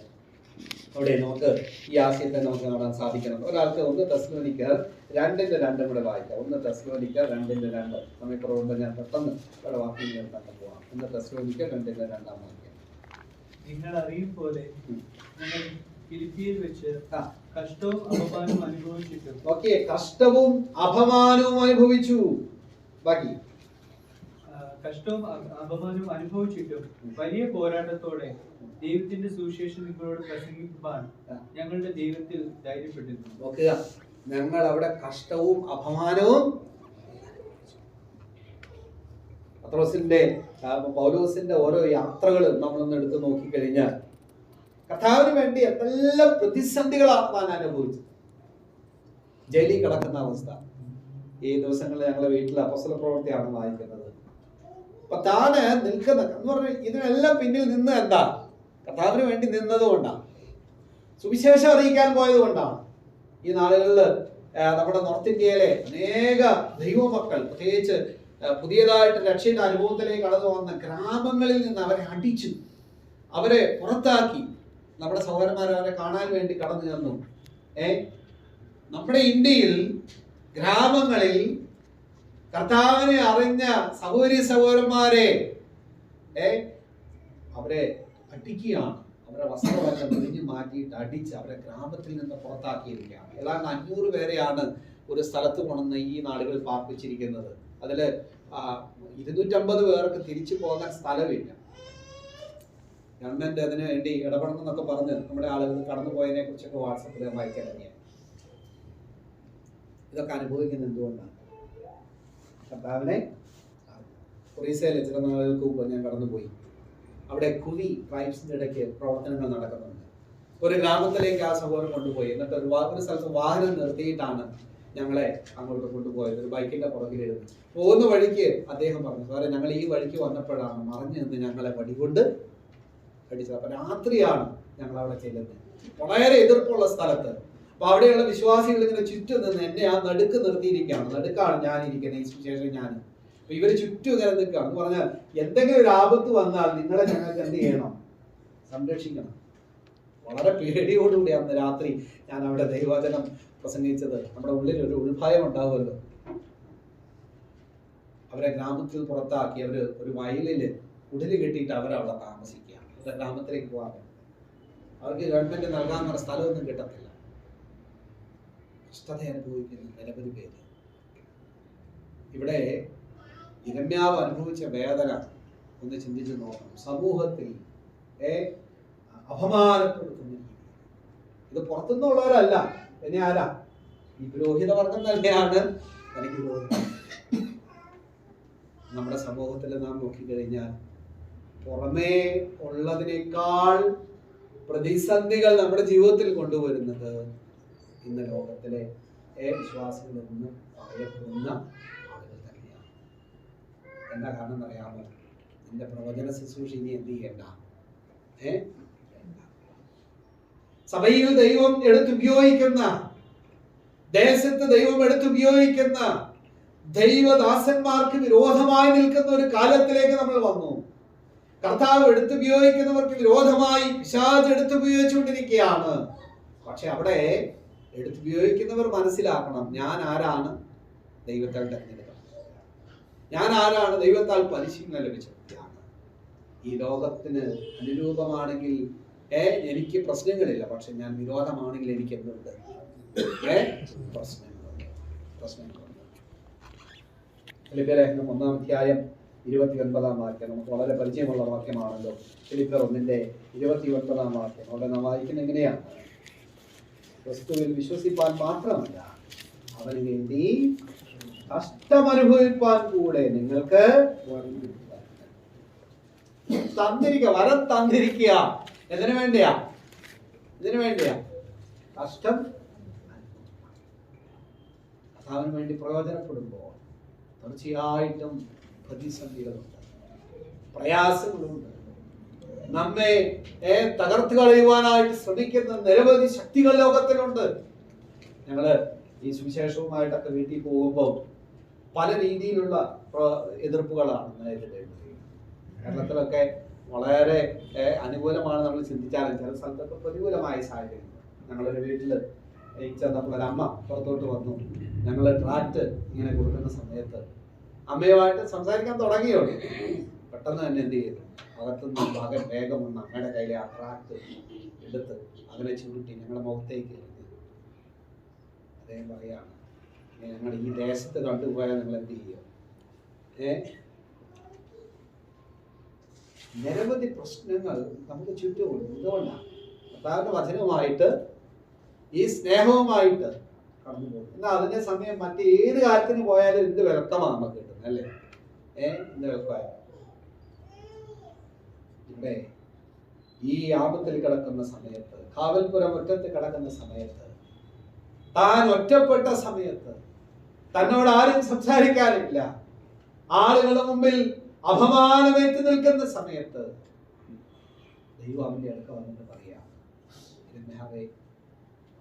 അവിടെ നമുക്ക് ഈ ആശയത്തെ നമുക്ക് കാണാൻ സാധിക്കണം. ഒരാൾക്ക് 1 തെസ്സലോനിക്കർ 2:2 കൂടെ വായിക്കാം. 1 തെസ്സലോനിക്കർ 2:2. സമയക്കുറവുണ്ട്, ഞാൻ പെട്ടെന്ന് ഇവിടെ വാക്യങ്ങൾ തന്നെ പോവാം. 1 തെസ്സലോനിക്കർ 2:2 വാക്യം. നിങ്ങൾ അറിയും പോലെ ഞങ്ങൾ ഫിലിപ്പിയിൽ വെച്ച് കഷ്ടവും അപമാനവും അനുഭവിച്ചിട്ടും. ഓക്കെ, കഷ്ടവും അപമാനവും അനുഭവിച്ചു. ബാക്കി കഷ്ടവും അപമാനവും അനുഭവിച്ചിട്ടും വലിയ പോരാട്ടത്തോടെ ദൈവത്തിന്റെ സുവിശേഷം നിങ്ങളോട് പ്രസംഗിക്കുവാൻ ഞങ്ങളുടെ ദൈവത്തിൽ ധൈര്യപ്പെട്ടിരുന്നു. നോക്കുക, ഞങ്ങൾ അവിടെ കഷ്ടവും അപമാനവും. പൗലോസിന്റെ ഓരോ യാത്രകളും നമ്മളൊന്ന് എടുത്ത് നോക്കിക്കഴിഞ്ഞാൽ കർത്താവിന് വേണ്ടി എന്തെല്ലാം പ്രതിസന്ധികളാണ് താൻ അനുഭവിച്ചത്. ജയിലിൽ കിടക്കുന്ന അവസ്ഥ. ഈ ദിവസങ്ങളിൽ ഞങ്ങളുടെ വീട്ടിൽ അപ്പോസ്തല പ്രവൃത്തിയാണ് വായിക്കുന്നത്. അപ്പൊ താന് നിൽക്കുന്ന എന്ന് പറഞ്ഞാൽ ഇതിനെല്ലാം പിന്നിൽ നിന്ന് എന്താ? കർത്താവിന് വേണ്ടി നിന്നത് കൊണ്ടാണ്, സുവിശേഷം അറിയിക്കാൻ പോയത് കൊണ്ടാണ്. ഈ നാളുകളിൽ നമ്മുടെ നോർത്ത് ഇന്ത്യയിലെ അനേക ദൈവമക്കൾ, പ്രത്യേകിച്ച് പുതിയതായിട്ട് രക്ഷയുടെ അനുഭവത്തിലേക്ക് കടന്നു വന്ന ഗ്രാമങ്ങളിൽ നിന്ന് അവരെ അടിച്ചു, അവരെ പുറത്താക്കി. നമ്മുടെ സഹോദരന്മാർ അവരെ കാണാൻ വേണ്ടി കടന്നു ചെന്നു. നമ്മുടെ ഇന്ത്യയിൽ ഗ്രാമങ്ങളിൽ കർത്താവിനെ അറിഞ്ഞ സഹോദരന്മാരെ അവരെ അടിക്കുകയാണ്. അവരെ വസ്ത്രമെല്ലാം പിരിഞ്ഞു മാറ്റിയിട്ട് അടിച്ച് അവരെ ഗ്രാമത്തിൽ നിന്ന് പുറത്താക്കിയിരിക്കുകയാണ്. ഏതാണ്ട് 500 പേരെയാണ് ഒരു സ്ഥലത്ത് കൊണ്ടുവന്ന് ഈ നാടുകളിൽ പാർപ്പിച്ചിരിക്കുന്നത്. അതിൽ 250 പേർക്ക് തിരിച്ചു പോകാൻ സ്ഥലമില്ല. ഗവൺമെന്റ് അതിനു വേണ്ടി ഇടപെടണം എന്നൊക്കെ പറഞ്ഞ് നമ്മുടെ ആളുകൾ കടന്നുപോയതിനെ കുറിച്ചൊക്കെ വാട്സപ്പിൽ വായിക്കാൻ. ഇതൊക്കെ അനുഭവിക്കുന്നത് എന്തുകൊണ്ടാണ്? കർത്താവിനെ ഒറീസയിലെ ചില നാളുകൾക്ക് മുമ്പ് ഞാൻ കടന്നുപോയി. അവിടെ കുവി ട്രൈബ്സിന്റെ ഇടയ്ക്ക് പ്രവർത്തനങ്ങൾ നടക്കുന്നുണ്ട്. ഒരു ഗ്രാമത്തിലേക്ക് ആ സഹോദരൻ കൊണ്ടുപോയി. എന്നിട്ട് ഒരു സ്ഥലത്ത് വാഹനം നിർത്തിയിട്ടാണ് ഞങ്ങളെ അങ്ങോട്ട് കൊണ്ടുപോയത്. ഒരു ബൈക്കിന്റെ പുറകിലിരുന്ന് പോകുന്ന വഴിക്ക് അദ്ദേഹം പറഞ്ഞു, സാറേ ഞങ്ങൾ ഈ വഴിക്ക് വന്നപ്പോഴാണ് മറിഞ്ഞു നിന്ന് ഞങ്ങളെ വടികൊണ്ട് അടിച്ചത്. അപ്പൊ രാത്രിയാണ് ഞങ്ങൾ അവിടെ ചെല്ലുന്നത്, വളരെ എതിർപ്പുള്ള സ്ഥലത്ത്. അപ്പൊ അവിടെയുള്ള വിശ്വാസികൾ ഇങ്ങനെ ചുറ്റും നിന്ന് എന്നെ ആ നടുക്ക് നിർത്തിയിരിക്കുകയാണ്. നടുക്കാണ് ഞാനിരിക്കുന്നത്, ഈ സുവിശേഷം ഞാൻ. അപ്പൊ ഇവര് ചുറ്റും ഇങ്ങനെ നിൽക്കുകയാണ്. എന്ന് പറഞ്ഞാൽ എന്തെങ്കിലും ഒരു ആപത്ത് വന്നാൽ നിങ്ങളെ ഞങ്ങൾക്ക് എന്ത് ചെയ്യണം? സംരക്ഷിക്കണം. വളരെ പേടിയോടുകൂടി അന്ന് രാത്രി ഞാൻ അവിടെ ദൈവവചനം പ്രസംഗിച്ചത്. നമ്മുടെ ഉള്ളിൽ ഒരു ഉൾഭയം ഉണ്ടാവുമല്ലോ. അവരെ ഗ്രാമത്തിൽ പുറത്താക്കി അവര് ഒരു വയലില് കുടില് കെട്ടിയിട്ട് അവരവിടെ താമസിക്കുകയാണ്. അവരുടെ ഗ്രാമത്തിലേക്ക് പോകാൻ അവർക്ക് ഗവൺമെന്റ് നൽകാൻ സ്ഥലമൊന്നും കിട്ടത്തില്ല. കഷ്ടത അനുഭവിക്കുന്ന നിരവധി പേര്. ഇവിടെ ഇരമ്യാവ് അനുഭവിച്ച വേദന ഒന്ന് ചിന്തിച്ചു നോക്കണം. സമൂഹത്തിൽ അപമാനപ്പെടുത്തുന്ന ഇത് പുറത്തുനിന്നുള്ളവരല്ല, ഇനി ആരാ? ഈ പുരോഹിത വർഗം തന്നെയാണ് എനിക്ക് വിരോധം. നമ്മുടെ സമൂഹത്തിൽ നാം നോക്കിക്കഴിഞ്ഞാൽ പുറമേ ഉള്ളതിനേക്കാൾ പ്രതിസന്ധികൾ നമ്മുടെ ജീവിതത്തിൽ കൊണ്ടുവരുന്നത് ഇന്ന് ലോകത്തിലെ വിശ്വാസികളിൽ നിന്ന് പറയപ്പെടുന്ന ആളുകൾ തന്നെയാണ്. എന്താ കാരണം അറിയാമോ? നിന്റെ പ്രവചന ശുശ്രൂഷ ഇനി എന്ത് ചെയ്യണ്ട. സഭയിൽ ദൈവം എടുത്തുപയോഗിക്കുന്ന, ദേശത്ത് ദൈവം എടുത്തുപയോഗിക്കുന്ന ദൈവദാസന്മാർക്ക് വിരോധമായി നിൽക്കുന്ന ഒരു കാലത്തിലേക്ക് നമ്മൾ വന്നു. കർത്താവ് എടുത്തുപയോഗിക്കുന്നവർക്ക് വിരോധമായി പിശാച് എടുത്തുപയോഗിച്ചുകൊണ്ടിരിക്കുകയാണ്. പക്ഷെ അവിടെ എടുത്തുപയോഗിക്കുന്നവർ മനസ്സിലാക്കണം, ഞാൻ ആരാണ്? ദൈവത്താൽ തെരഞ്ഞെടുക്കുന്നത്, ഞാൻ ആരാണ്? ദൈവത്താൽ പരിശീലനം ലഭിച്ചതാണ്. ഈ ലോകത്തിന് അനുരൂപമാണെങ്കിൽ എനിക്ക് പ്രശ്നങ്ങളില്ല, പക്ഷെ ഞാൻ വിരോധമാണെങ്കിൽ എനിക്ക് എന്തുണ്ട്? പ്രശ്നങ്ങളുണ്ട്. ഫിലിപ്പിയർ ലേഖനം 1-ാം അധ്യായം 29-ാം വാക്യം നമുക്ക് വളരെ പരിചയമുള്ള വാക്യമാണല്ലോ. ഫിലിപ്പിയർ 1-ന്റെ-29-ാം വാക്യം അവിടെ നാം വായിക്കുന്നത് എങ്ങനെയാണ്? ക്രിസ്തുവിൽ വിശ്വസിപ്പാൻ മാത്രമല്ല അവന് വേണ്ടി കഷ്ടമനുഭവിപ്പാൻ കൂടെ നിങ്ങൾക്ക് തന്നിരിക്കുക, വരം തന്നിരിക്കുക. എന്തിനു വേണ്ടിയാ? ഇതിനു വേണ്ടിയാ. കഷ്ടം കർത്താവിന് വേണ്ടി പ്രയോജനപ്പെടുമ്പോൾ തീർച്ചയായിട്ടും പ്രതിസന്ധികളുണ്ട്, പ്രയാസങ്ങളുണ്ട്. നമ്മെ തകർത്ത് കളയുവാനായിട്ട് ശ്രമിക്കുന്ന നിരവധി ശക്തികൾ ലോകത്തിലുണ്ട്. ഞങ്ങള് ഈ സുവിശേഷവുമായിട്ടൊക്കെ വീട്ടിൽ പോകുമ്പോൾ പല രീതിയിലുള്ള എതിർപ്പുകളാണ് നേരിടേണ്ടത്. കേരളത്തിലൊക്കെ വളരെ അനുകൂലമാണ് നമ്മൾ ചിന്തിച്ചാലും ചില സ്ഥലത്തൊക്കെ പ്രതികൂലമായ സാഹചര്യം. ഞങ്ങളൊരു വീട്ടില് ചെന്നപ്പോൾ ഒരമ്മ പുറത്തോട്ട് വന്നു. ഞങ്ങൾ ട്രാക്ട് ഇങ്ങനെ കൊടുക്കുന്ന സമയത്ത് അമ്മയുമായിട്ട് സംസാരിക്കാൻ തുടങ്ങിയോളൂ. പെട്ടെന്ന് തന്നെ എന്ത് ചെയ്തു? അകത്തുനിന്ന് മകൻ വേഗം വന്ന് അമ്മയുടെ കയ്യിലെ ആ ട്രാക്ട് എടുത്ത് അതിനെ ചുരുട്ടി ഞങ്ങളുടെ മുഖത്തേക്ക് എറിഞ്ഞു. അദ്ദേഹം പറയാണ്, ഞങ്ങൾ ഈ ദേശത്ത് കണ്ടുപോയാൽ നിങ്ങൾ എന്ത് ചെയ്യും? നിരവധി പ്രശ്നങ്ങൾ നമുക്ക് ചുറ്റുമുണ്ട്. എന്തുകൊണ്ടാണ്? കർത്താവിന്റെ വചനവുമായിട്ട് ഈ സ്നേഹവുമായിട്ട് കടന്നു പോകും. എന്നാൽ അതിന്റെ സമയം മറ്റേത് കാര്യത്തിന് പോയാലും എന്ത് വിളക്കമാണ് നമുക്ക് കിട്ടുന്നത്, അല്ലേ? എന്ത് വിളക്കമാണ്? ഇവിടെ ഈ ആപത്തിൽ കിടക്കുന്ന സമയത്ത്, കാവൽപുരം ഒറ്റത്ത് കിടക്കുന്ന സമയത്ത്, താൻ ഒറ്റപ്പെട്ട സമയത്ത്, തന്നോട് ആരും സംസാരിക്കാനില്ല, ആളുകളുടെ മുമ്പിൽ അപമാനമേറ്റ് നിൽക്കുന്ന സമയത്ത് ദൈവം അവന്റെ അടുക്ക വന്നിട്ട് പറയാം, യിരെമ്യാവേ,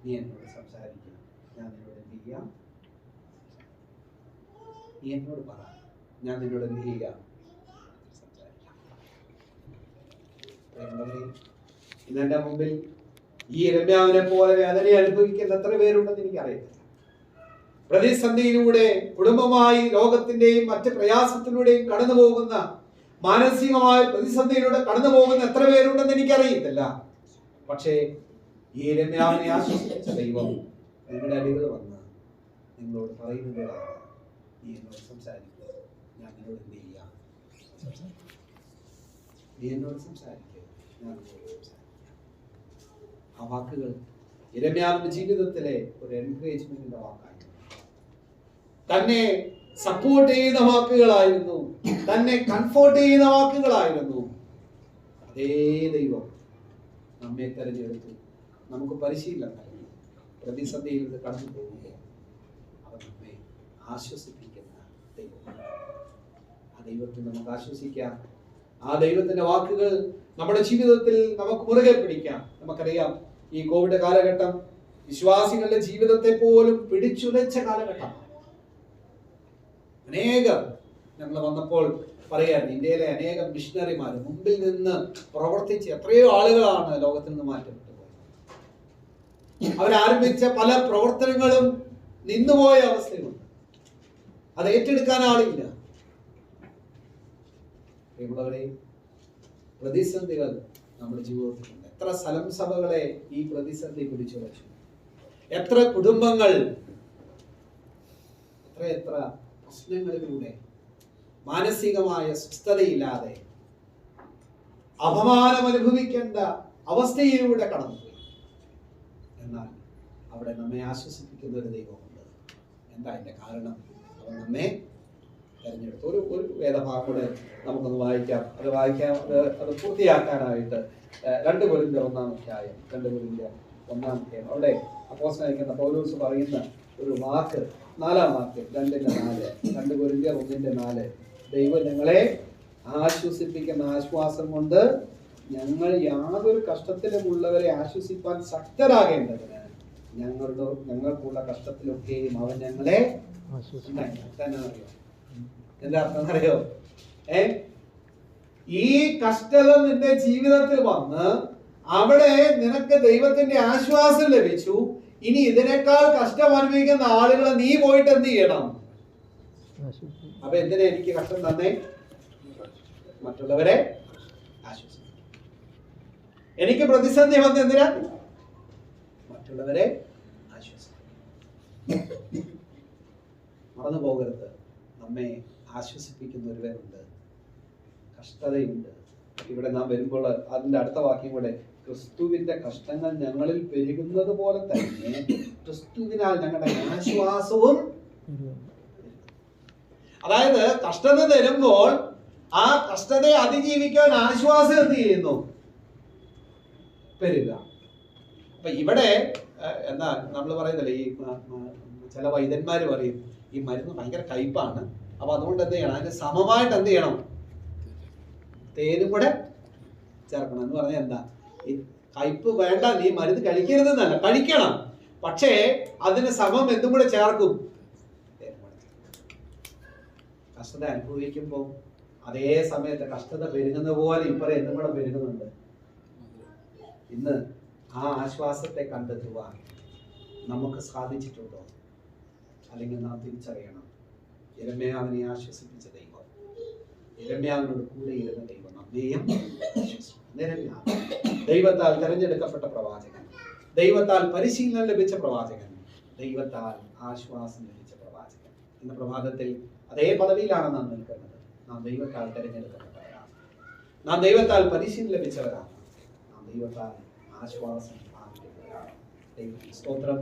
നീ എന്നോട് സംസാരിക്കുക, ഞാൻ നിന്നോട് എന്ത് ചെയ്യാം? നീ എന്നോട് പറ, ഞാൻ നിന്നോട് എന്ത് ചെയ്യാം? സംസാരിക്കാം. ഇന്നെന്റെ മുമ്പിൽ ഈ യിരെമ്യാവിനെ പോലെ വേദന അനുഭവിക്കുന്ന എത്ര പേരുണ്ടെന്ന് എനിക്കറിയത്തില്ല. പ്രതിസന്ധിയിലൂടെ കുടുംബമായി ലോകത്തിന്റെയും മറ്റ് പ്രയാസത്തിലൂടെയും കടന്നു പോകുന്ന, മാനസികമായ പ്രതിസന്ധിയിലൂടെ കടന്നു പോകുന്ന എത്ര പേരുണ്ടെന്ന് എനിക്കറിയത്തില്ല. പക്ഷേ ഈ യിരെമ്യാവിനെ ആശ്വസിപ്പിച്ച ദൈവം നിങ്ങളുടെ അടികൾ വന്ന് നിങ്ങളോട് പറയുന്നത്, നീ എന്നോട് സംസാരിക്കുക, ഞാൻ നിന്നോട് എന്ത് ചെയ്യാം? നീ എന്നോട് സംസാരിക്കുക, ഞാൻ നിന്നോട് സംസാരിക്കാം. ആ വാക്കുകൾ യിരെമ്യാവിന്റെ ജീവിതത്തിലെ ഒരു എൻകറേജ്മെന്റിന്റെ വാക്കായിരുന്നു. തന്നെ സപ്പോർട്ട് ചെയ്യുന്ന വാക്കുകളായിരുന്നു, തന്നെ കംഫോർട്ട് ചെയ്യുന്ന വാക്കുകളായിരുന്നു. അതേ ദൈവം നമ്മെ തെരഞ്ഞെടുത്തു, നമുക്ക് പരിശീലനം നൽകി. പ്രതിസന്ധിയിൽ നിന്ന് കടന്നു പോകുമ്പോൾ അവൻ നമ്മെ ആശ്വസിപ്പിക്കുന്ന ദൈവം. ആ ദൈവത്തിൽ നമുക്ക് ആശ്വസിക്കാം. ആ ദൈവത്തിന്റെ വാക്കുകൾ നമ്മുടെ ജീവിതത്തിൽ നമുക്ക് മുറുകെ പിടിക്കാം. നമുക്കറിയാം, ഈ കോവിഡ് കാലഘട്ടം വിശ്വാസികളുടെ ജീവിതത്തെ പോലും പിടിച്ചുലച്ച കാലഘട്ടമാണ്. അനേകം, ഞങ്ങൾ വന്നപ്പോൾ പറയാൻ, ഇന്ത്യയിലെ അനേകം മിഷണറിമാർ മുമ്പിൽ നിന്ന് പ്രവർത്തിച്ച് എത്രയോ ആളുകളാണ് ലോകത്തിൽ നിന്ന് മാറ്റപ്പെട്ടു പോയത്. അവരാരംഭിച്ച പല പ്രവർത്തനങ്ങളും നിന്നുപോയ അവസ്ഥയുണ്ട്. അത് ഏറ്റെടുക്കാൻ ആളില്ല. പ്രിയമുള്ളവരെ, പ്രതിസന്ധികൾ നമ്മുടെ ജീവിതത്തിലുണ്ട്. എത്ര സ്ഥലം സഭകളെ ഈ പ്രതിസന്ധി പിടിച്ചു വച്ചു, എത്ര കുടുംബങ്ങൾ എത്ര പ്രശ്നങ്ങളിലൂടെ, മാനസികമായ സ്വസ്ഥതയില്ലാതെ അപമാനം അനുഭവിക്കേണ്ട അവസ്ഥയിലൂടെ കടന്നുപോയി. എന്നാൽ അവിടെ നമ്മെ ആശ്വസിപ്പിക്കുന്ന ഒരു ദൈവമുണ്ട്. എന്താ അതിന്റെ കാരണം? അവൻ നമ്മെ തെരഞ്ഞെടുത്തു. ഒരു വേദഭാഗം കൂടെ നമുക്കൊന്ന് വായിക്കാം. അത് പൂർത്തിയാക്കാനായിട്ട് 2 കൊരിന്ത്യർ 1-ാം അധ്യായം, 2 കൊരിന്ത്യർ 1-ാം അധ്യായം, അവിടെ അപ്പോസ്തലനായിരിക്കുന്ന പൗലോസ് പറയുന്ന ഒരു വാക്ക്, 4-ാം വാക്യം, 2:4, 2 കൊരിന്ത്യർ 1:4, ദൈവം ഞങ്ങളെ ആശ്വസിപ്പിക്കുന്ന ആശ്വാസം കൊണ്ട് ഞങ്ങൾ യാതൊരു കഷ്ടത്തിലുമുള്ളവരെ ആശ്വസിപ്പാൻ ശക്തരാകേണ്ടതിന് ഞങ്ങൾക്കുള്ള കഷ്ടത്തിലൊക്കെയും അവൻ ഞങ്ങളെ അറിയോ? എന്താ അർത്ഥം അറിയോ? ഈ കഷ്ടത നിന്റെ ജീവിതത്തിൽ വന്ന് അവിടെ നിനക്ക് ദൈവത്തിന്റെ ആശ്വാസം ലഭിച്ചു. ഇനി ഇതിനേക്കാൾ കഷ്ടം അനുഭവിക്കുന്ന ആളുകളെ നീ പോയിട്ട് എന്ത് ചെയ്യണം? അപ്പൊ എന്തിനാ എനിക്ക് കഷ്ടം തന്നെ? മറ്റുള്ളവരെ ആശ്വസിപ്പിക്കും. എനിക്ക് പ്രതിസന്ധി വന്ന് എന്തിനാ? മറ്റുള്ളവരെ ആശ്വസിപ്പിക്കും. മറന്നു പോകരുത്, നമ്മെ ആശ്വസിപ്പിക്കുന്ന ഒരുവനുണ്ട്. കഷ്ടതയുണ്ട്. ഇവിടെ നാം വരുമ്പോൾ അതിന്റെ അടുത്ത വാക്യം കൂടെ, ക്രിസ്തുവിന്റെ കഷ്ടങ്ങൾ ഞങ്ങളിൽ പെരുകുന്നത് പോലെ തന്നെ ക്രിസ്തുവിനാൽ ഞങ്ങളുടെ ആശ്വാസവും. അതായത് കഷ്ടത തരുമ്പോൾ ആ കഷ്ടതയെ അതിജീവിക്കാൻ ആശ്വാസം എന്ത് ചെയ്യുന്നു? പെരുക. അപ്പൊ ഇവിടെ എന്താ നമ്മൾ പറയുന്നില്ലേ, ഈ ചില വൈദ്യന്മാര് പറയും ഈ മരുന്ന് ഭയങ്കര കയ്പാണ്, അപ്പൊ അതുകൊണ്ട് എന്ത് ചെയ്യണം? അതിന് സമമായിട്ട് എന്ത് ചെയ്യണം? തേനും കൂടെ ചേർക്കണം എന്ന് പറഞ്ഞാൽ എന്താ? ഈ കയ്പ് വേണ്ട, നീ മരുന്ന് കഴിക്കരുതെന്നല്ല, കഴിക്കണം, പക്ഷേ അതിന് സമം എന്തും കൂടെ ചേർക്കും. കഷ്ടത അനുഭവിക്കുമ്പോൾ അതേ സമയത്ത് കഷ്ടത പെരുകുന്ന പോലെ ഇപ്പറ എന്തും കൂടെ പെരുകുന്നുണ്ട്. ഇന്ന് ആ ആശ്വാസത്തെ കണ്ടെത്തുവാൻ നമുക്ക് സാധിച്ചിട്ടുണ്ടോ? അല്ലെങ്കിൽ നാം തിരിച്ചറിയണം, യിരെമ്യാവിനെ ആശ്വസിപ്പിച്ച ദൈവം, യിരെമ്യാവിനോട് കൂടെ ഇരുന്ന ദൈവം നമ്മെയും ദൈവത്താൽ തെരഞ്ഞെടുക്കപ്പെട്ട പ്രവാചകൻ, ദൈവത്താൽ പരിശീലനം ലഭിച്ച പ്രവാചകൻ, ദൈവത്താൽ ആശ്വാസം ലഭിച്ച പ്രവാചകൻ. ഇന്ന് പ്രഭാതത്തിൽ അതേ പദവിയിലാണ് നാം നിൽക്കുന്നത്. നാം ദൈവത്താൽ തെരഞ്ഞെടുക്കപ്പെട്ടവരാണ്, നാം ദൈവത്താൽ പരിശീലനം ലഭിച്ചവരാണ്, നാം ദൈവത്താൽ ആശ്വാസം പ്രാപിക്കുന്നവരാണ്. ദൈവത്തിന് സ്തോത്രം.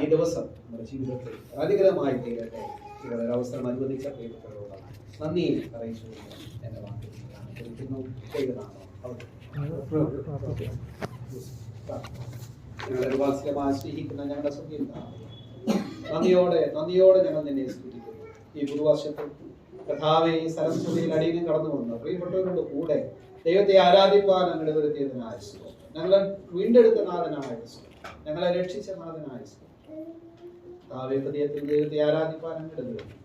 ഈ ദിവസം നമ്മുടെ ജീവിതത്തിൽ അനുഗ്രഹമായി തീരട്ടെ. ഇവിടെ ഒരു അവസരം അനുവദിച്ച ദൈവത്തോട് നന്ദി അറിയിച്ചു എന്റെ വാക്കിൽ ദൈവനാമം ഞങ്ങളുടെ വാത്സല്യമായി സ്നേഹിക്കുന്ന ഞങ്ങളുടെ സ്വർഗ്ഗീയ പിതാവേ, നന്ദിയോടെ ഞങ്ങൾ നിന്നെ സ്തുതിക്കുന്നു. ഈ പുതുവർഷത്തിൽ കർത്താവേ, ഈ സരസ്വതിയിൽ അടിയനും കടന്നു വന്നു പ്രിയപ്പെട്ടവരോട് കൂടെ ദൈവത്തെ ആരാധിപ്പാൻ ഞങ്ങളുടെ വരുത്തിയതിനായ സ്തോത്രം. ഞങ്ങളെ വീണ്ടെടുത്ത നാഥനായ സ്തോത്രം. ഞങ്ങളെ രക്ഷിച്ച നാഥനായ സ്തോത്രം. കർത്താവേ, ഹൃദയത്തിൽ ദൈവത്തെ ആരാധിപ്പാൻ ഞങ്ങളുടെ വരുത്തി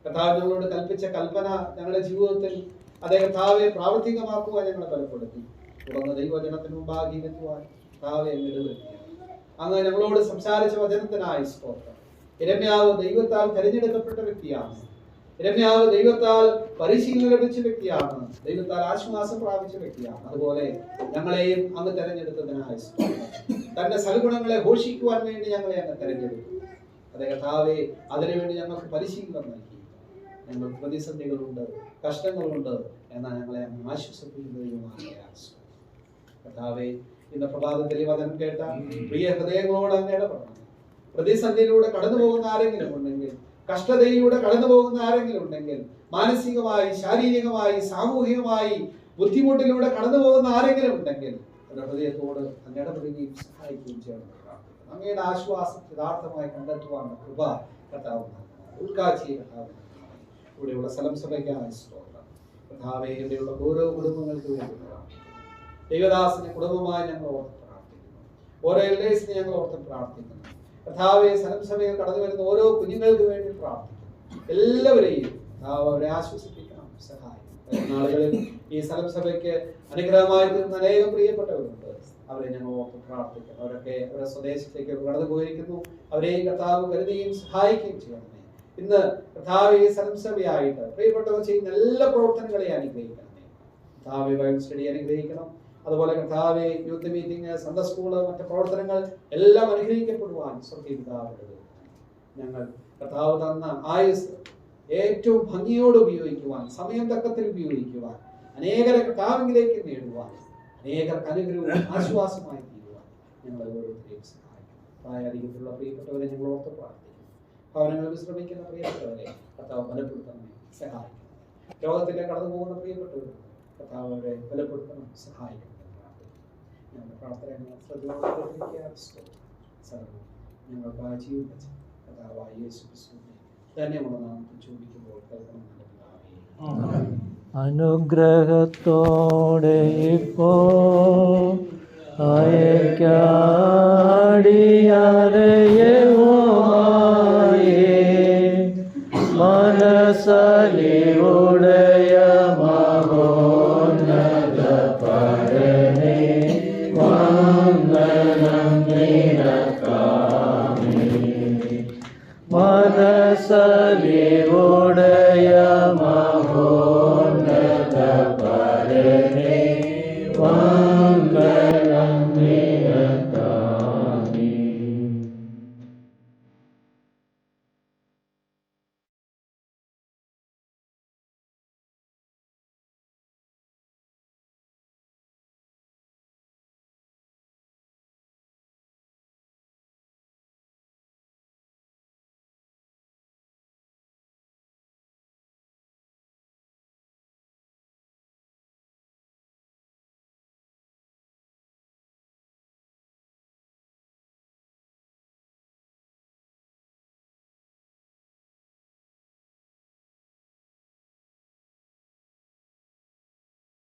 കർത്താവ് ഞങ്ങളോട് കൽപ്പിച്ച കൽപ്പന ഞങ്ങളുടെ ജീവിതത്തിൽ അതേ കർത്താവെ പ്രാവർത്തികമാക്കുവാൻ ഞങ്ങളെ ബലപ്പെടുത്തി. തുടർന്ന് ദൈവവചനത്തിന് മുമ്പാകെ എത്തുവാൻ കർത്താവെ ഞങ്ങളുടെ വരുത്തി അങ്ങ് ഞങ്ങളോട് സംസാരിച്ച വചനത്തിനായ സ്തോത്രം. യിരെമ്യാവ് ദൈവത്താൽ തിരഞ്ഞെടുക്കപ്പെട്ട വ്യക്തിയാണ്. യിരെമ്യാവ് ദൈവത്താൽ പരിശീലനം ലഭിച്ച വ്യക്തിയാണ്. ദൈവത്താൽ ആശ്വാസം പ്രാപിച്ച വ്യക്തിയാണ്. അതുപോലെ ഞങ്ങളെയും അങ്ങ് തെരഞ്ഞെടുത്തതിനായ സ്തോത്രം. തന്റെ സൽഗുണങ്ങളെ ഘോഷിക്കുവാൻ വേണ്ടി ഞങ്ങളെ അങ്ങ് തെരഞ്ഞെടുത്തു. അതേ കർത്താവേ, അതിനുവേണ്ടി ഞങ്ങൾക്ക് പരിശീലനം നൽകി. ഞങ്ങൾ പ്രതിസന്ധികളുണ്ട്, കഷ്ടങ്ങളുണ്ട്, എന്നാൽ ഞങ്ങളെ അങ്ങ് ആശ്വസിപ്പിക്കുന്നതിനുമാണ് കർത്താവേ. ഇന്ന് പ്രഭാതത്തിൽ ഈ വചനം കേട്ട പ്രിയ ഹൃദയങ്ങളോട് അങ്ങ് ഇടപെടണം. പ്രതിസന്ധിയിലൂടെ കടന്നു പോകുന്ന ആരെങ്കിലും ഉണ്ടെങ്കിൽ, കഷ്ടതയിലൂടെ കടന്നു പോകുന്ന ആരെങ്കിലും ഉണ്ടെങ്കിൽ, മാനസികമായി, ശാരീരികമായി, സാമൂഹികമായി ബുദ്ധിമുട്ടിലൂടെ കടന്നു പോകുന്ന ആരെങ്കിലും ഉണ്ടെങ്കിൽ അവരുടെ ഹൃദയത്തോട് അങ്ങ് ഇടപെടുകയും സഹായിക്കുകയും ചെയ്യണം. അങ്ങയുടെ ആശ്വാസം യഥാർത്ഥമായി കണ്ടെത്തുവാനുള്ള കൃപ കർത്താവ് ഉൾക്കാഴ്ചയെ കർത്താവ് ഇവിടെയുള്ള സ്ഥലം സഭയ്ക്കായ സ്തോത്രം. കർത്താവേ, ഇവിടെയുള്ള ഓരോ കുടുംബങ്ങൾക്ക് വേണ്ടി ദൈവദാസനെ കുടുംബമായി ഞങ്ങൾ ഓർത്ത് പ്രാർത്ഥിക്കുന്നു. ഓരോ എൽഡേഴ്സിനെ ഞങ്ങൾ ഓർത്ത് പ്രാർത്ഥിക്കുന്നു. കർത്താവെ, സ്ഥലം സഭയിൽ കടന്നു വരുന്ന ഓരോ കുഞ്ഞുങ്ങൾക്ക് വേണ്ടി പ്രാർത്ഥിക്കുന്നു. എല്ലാവരെയും കർത്താവ് അവരെ ആശ്വസിപ്പിക്കണം, സഹായിക്കണം. നാളുകളിൽ ഈ സ്ഥലം സഭയ്ക്ക് അനുഗ്രഹമായി തീർന്ന അനേകം പ്രിയപ്പെട്ടവരുണ്ട്. അവരെ ഞങ്ങൾ ഓർത്ത് പ്രാർത്ഥിക്കണം. അവരൊക്കെ അവരുടെ സ്വദേശത്തേക്ക് കടന്നു പോയിരിക്കുന്നു. അവരെയും കർത്താവ് കരുതുകയും സഹായിക്കുകയും ചെയ്യണമേ. ഇന്ന് കർത്താവ് ഈ സ്ഥലം സഭയായിട്ട് പ്രിയപ്പെട്ടവർ ചെയ്യുന്ന എല്ലാ പ്രവർത്തനങ്ങളെയും അനുഗ്രഹിക്കണമേ. കർത്താവ് ബൈബിൾ സ്റ്റഡി അനുഗ്രഹിക്കണം. അതുപോലെ കർത്താവെ, യൂത്ത് മീറ്റിംഗ്, സൺഡേ സ്കൂള്, മറ്റ് പ്രവർത്തനങ്ങൾ എല്ലാം അനുഗ്രഹിക്കപ്പെടുവാൻ സ്വർഗ്ഗീയ പിതാവ് ഞങ്ങൾ കർത്താവ് തന്ന ആയുസ് ഏറ്റവും ഭംഗിയോട് ഉപയോഗിക്കുവാൻ, സമയം തക്കത്തിൽ ഉപയോഗിക്കുവാൻ, അനേകരെ കർത്താവിലേക്ക് നേടുവാൻ, അനേകർക്ക് അനുഗ്രഹവും ആശ്വാസമായി തീരുവാൻ ഞങ്ങൾ ഓരോരുത്തരെയും സഹായിക്കും. പ്രായാധികത്തിലുള്ള പ്രിയപ്പെട്ടവരെ ഞങ്ങൾ ഓർത്ത് പ്രാർത്ഥിക്കും. ഭവനങ്ങൾ വിശ്രമിക്കുന്ന പ്രിയപ്പെട്ടവരെ കർത്താവ് ബലപ്പെടുത്തണമേ, സഹായിക്കണം. രോഗത്തിലെ കടന്നു പോകുന്ന പ്രിയപ്പെട്ടവരെ കർത്താവ് അവരെ ബലപ്പെടുത്തണം, സഹായിക്കണം. ഞങ്ങളുടെ പ്രാർത്ഥന ഞങ്ങൾക്ക് ആ ജീവിതം കർത്താവായ യേശു ക്രിസ്തുവിനെ ധന്യമുള്ള നാമത്തിൽ ചോദിക്കുമ്പോൾ കേൾക്കണം. അനുഗ്രഹത്തോടെ ഇപ്പോ മനസ്സലിവുടയ മഹോന്നത പരനേ വന്ദനം നിനക്കാമേ. മനസ്സലിവുടയ